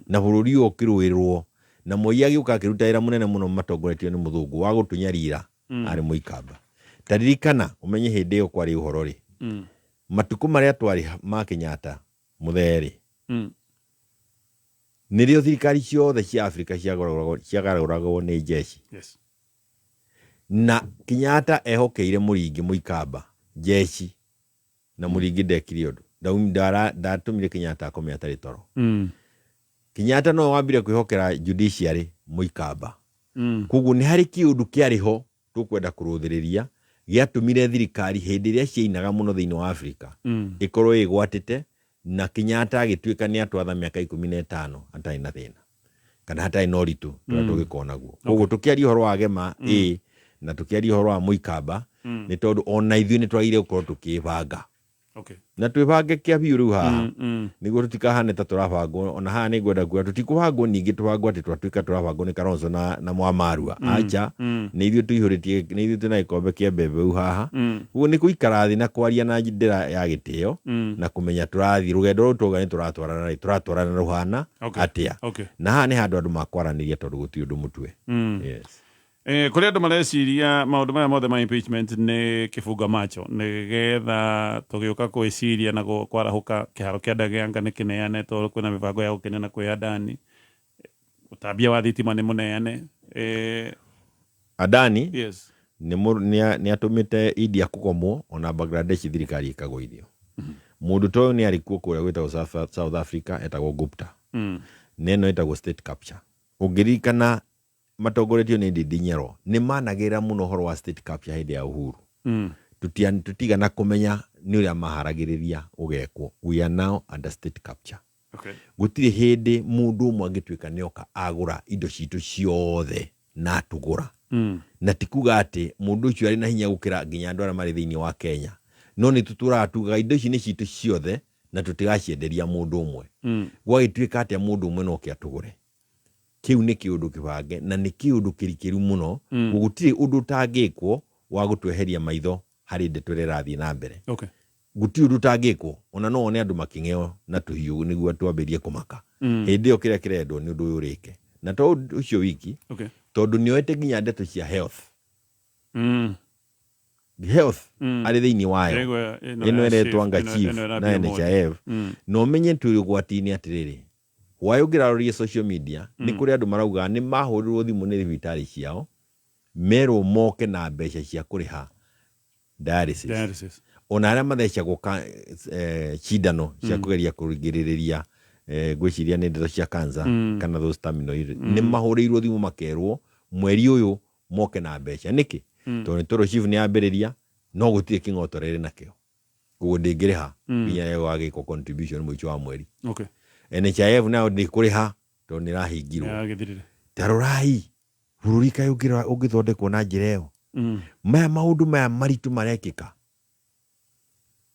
[SPEAKER 2] na bururi ukirwirwo na Moi agiuka akiruta wira munene muno matongoretio ni muthungu wa gutunyarira ari Muikamba taririkana umenye hindi iyo kwari uhoro ri matuku maria twari ma Kenyatta mutheri nirio thirikari ciothe cia Afrika ciagaragwo ni jeshi na Kenyatta ehokeire muringi Muikamba jeshi na muringi ndekiri undu ndatumire Kenyatta akomea tari toro Kenyatta no wambire kwihokera judiciary Muikamba koguo ni hari kiundu kiariho tukwenda kuruthiriria giatumire thirikari hindi iria ciinaga muno thiini wa Afrika ikorwo igwatite na Kenyatta agituika ni atwatha miaka 15 atai na thina kana hatai no ritu tugikona guo koguo tukiaria horo wa Ngema na tukiaria horo wa Muikamba ni tondu ona ithuĩ ni twagire gukorwo tukibanga
[SPEAKER 1] Okay.
[SPEAKER 2] Na twĩbange kĩambiũ rĩu haha nĩguo tũtikahane ta tũrabangwo ona haha nĩ ngwenda kuga tũtikũbangwo ningĩ tũbangwo atĩ twatuĩka tũrabangwo nĩ Kalonzo na Mwamarua acha nĩ ithuĩ tũihũrĩtie nĩ ithuĩ twĩna gĩkombe kĩa mbembe u haha ũguo nĩ gũikara thĩ na kwaria na njĩra ya gĩtĩo na kũmenya tũrathiĩ rũgendo rũrũ tũga nĩ tũratwarana rũhana atĩa na haha nĩ handũ andũ makwaranĩria tondũ gũtirĩ ũndũ mũtwe. Yes.
[SPEAKER 1] Kuri andu mareciria maundu maya mothe ma impeachment ni kibunga macho nigetha tugiuka kwiciria na kwarahuka kiharo kia ndege anga ni kineane to kwina mibango ya gukenia na kwia Adani utambia wa thitima ni muneane
[SPEAKER 2] Adani
[SPEAKER 1] yes
[SPEAKER 2] ni atumite India kugomwo ona Bangladesh thirikari ikagũithio mundu toyo ni arikuo kuria gwitagwo South Africa etagwo Gupta neno etagwo state capture ungirikana matongoretio ni Ndindi Nyoro ni managira muno horo wa state capture hindi ya Uhuru tutigana kumenya ni uria maharagiriria ugekwo. We are now under state capture.
[SPEAKER 1] Okay.
[SPEAKER 2] Gutire hindi mundu umwe angituika nioka agura indo citu ciothe na tugura na tikuga ati mundu ucio ari na hinya gukira nginya andu aria mari thiini wa Kenya no ni tuturatuga indo ici ni citu ciothe na tutigacienderia mundu umwe gwagituika ati mundu umwe no kiatugure. Kiu ni kiundu kibange na ni kiundu kirikiru muno gutire undu tangikwo wa gutweheria maitho hari ndeto rirathii na mbere.
[SPEAKER 1] Okay.
[SPEAKER 2] Gutire undu tangikwo ona no one andu makingeo na tuhiu niguo twambirie kumaka hindi yo kiria kirendwo ni undu uyu urike na to ucio wiki tondu ni oete nginya ndeto cia health health ari thiini wayo ino eretwo anga chief na NHIF no menye turi gwatini atiriri wayo ngirarorie social media ni kuri andu marauga ni mahurirwo thimu ni thibitari ciao mero moke na mbeca cia kuriha dialysis ona aria mathecagwo cindano cia kugeria kurigiriria gwiciria ni ndeto cia cancer kana those terminal ni mahurirwo thimu makerwo mweri uyu moke na mbeca niki tondu toro chief ni ambiriria no gutire kingotorere nakio kugo ndingiriha nginya yego agiko contribution mwicho wa mweri.
[SPEAKER 1] Okay.
[SPEAKER 2] NHIF nao ndikuriha tondu nirahingirwo tarorai bururi kayo ugithondekwo na njira iyo maya maundu maya maritu marekika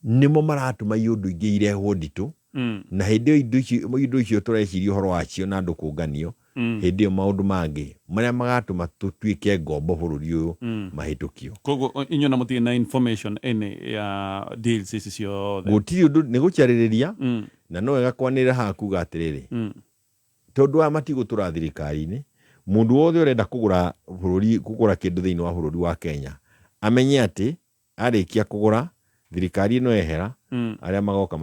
[SPEAKER 2] nimo maratuma iundu ingi irehwo nditu na hindi indo icio tureciria horo wacio na andu kunganio hindi iyo maundu mangi maria magatuma tutuike ngombo bururi uyu mahitukio
[SPEAKER 1] kogo inyo na mutie na information ene ya deals ici ciothe
[SPEAKER 2] gutiri undu ni gucaririria na no wega kwanira ha kuga atiriri tondu wa matigutura thirikari-ini mundu wothe urenda kugura kindu thiini wa bururi wa Kenya amenye ati arikia kugura thirikari no ehera aria magoka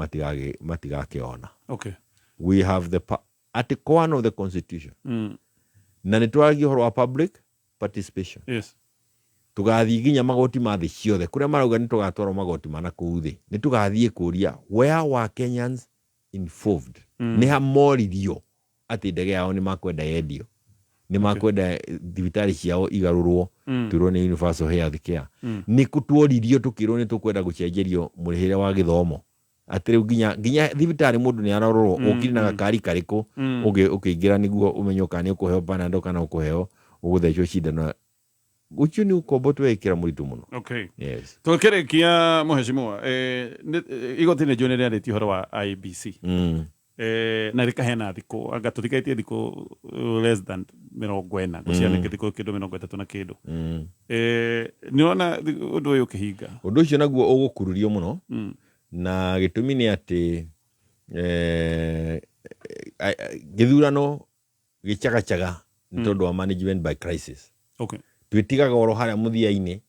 [SPEAKER 2] matigakiona.
[SPEAKER 1] Okay.
[SPEAKER 2] We have the article 1 of the constitution na ni twagi horo wa public participation.
[SPEAKER 1] Yes.
[SPEAKER 2] Tugathii ginya magoti mathi ciothe kuria marauga ni tugatwara magoti mana kuuthi ni tugathii kuria where were Kenyans involved ni hamoririo ati ndege yao ni makwenda yendio ni makwenda thibitari ciao igarurwo turwo ni universal health care ni kutuoririo tukirwo ni tukwenda gucenjerio murihire wa githomo ati riu ginya thibitari mundu ni arorwo ukiri na gakari kariku ukiingira niguo umenyo kana ukuheo panado kana ukuheo uguthecwo cindano ucio ni ukombo twekira muritu muno.
[SPEAKER 1] Okay.
[SPEAKER 2] Yes.
[SPEAKER 1] Tukirekia muheshimiwa igoti ni jone rĩarĩtie horo wa IBC na rikahena thiko anga tuthikaitie thiko less than 40 gucianike thiko kindu 30 na kindu niona undu uyu kihinga
[SPEAKER 2] undu ucio naguo ugukururio muno na gitumi ni ati githurano gichagachaga ni tondu wa management by crisis.
[SPEAKER 1] Okay.
[SPEAKER 2] Twitigaga oro haria muthia-ini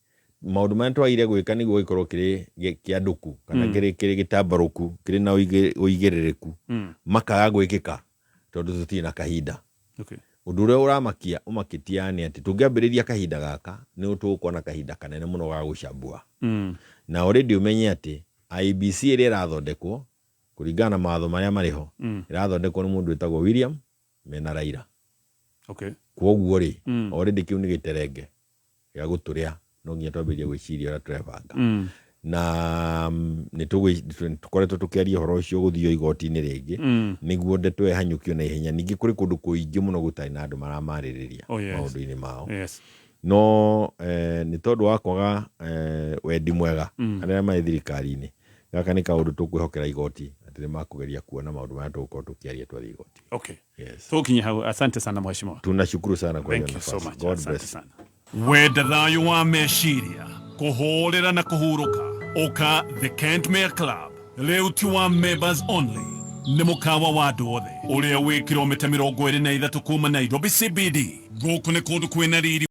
[SPEAKER 2] maundu maya twaire gwika niguo gikorwo kiri kianduku kana kiri gitambaruku kiri na uigirireku makaga gwikika tondu tutina na kahinda.
[SPEAKER 1] Okay.
[SPEAKER 2] Undu uria uramakia umakitia ni ati tungiambiriria kahinda gaka ni tukuona kahinda kanene muno ga gucambua na already umenye ati IBC iri irathondekwo kuringana matho maria mariho irathondekwo ni mundu witagwo William mena Raila.
[SPEAKER 1] Okay.
[SPEAKER 2] Kwoguo ri already kiu ni giterenge ya guturia no nginya twambirie gwiciria ora turebanga na ni tukoretwo tukiaria horo ucio guthio igoti-ini ringi niguo ndeto ehanyukio na ihenya ningi kuri kundu kuingi muno gutari na andu maramaririria maundu-ini mao.
[SPEAKER 1] Yes.
[SPEAKER 2] No ni tondu wa kwaga wendi mwega aria mai thirikari-ini gaka nĩ kaũndũ tũkwĩhokera igoti atĩ nĩ makũgeria kuona maũndũ maya tũgũkorwo tũkĩaria twathiĩ igoti.
[SPEAKER 1] Okay.
[SPEAKER 2] Yes.
[SPEAKER 1] Tukinya hau, asante sana mheshimiwa.
[SPEAKER 2] Tunashukuru sana kwa hiyo
[SPEAKER 1] nafasi. Thank you so much.
[SPEAKER 2] God
[SPEAKER 1] asante
[SPEAKER 2] bless.
[SPEAKER 1] sana.
[SPEAKER 5] Wenda thayo wa meciria kuhorera na kuhuruka oka the Kentmere Club leo ti wa members only nĩ mũkawa wa andũ othe ũrĩa wĩ kilomita 23 kuma Nairobi CBD. Gũkũ nĩ kũndũ kwĩna riri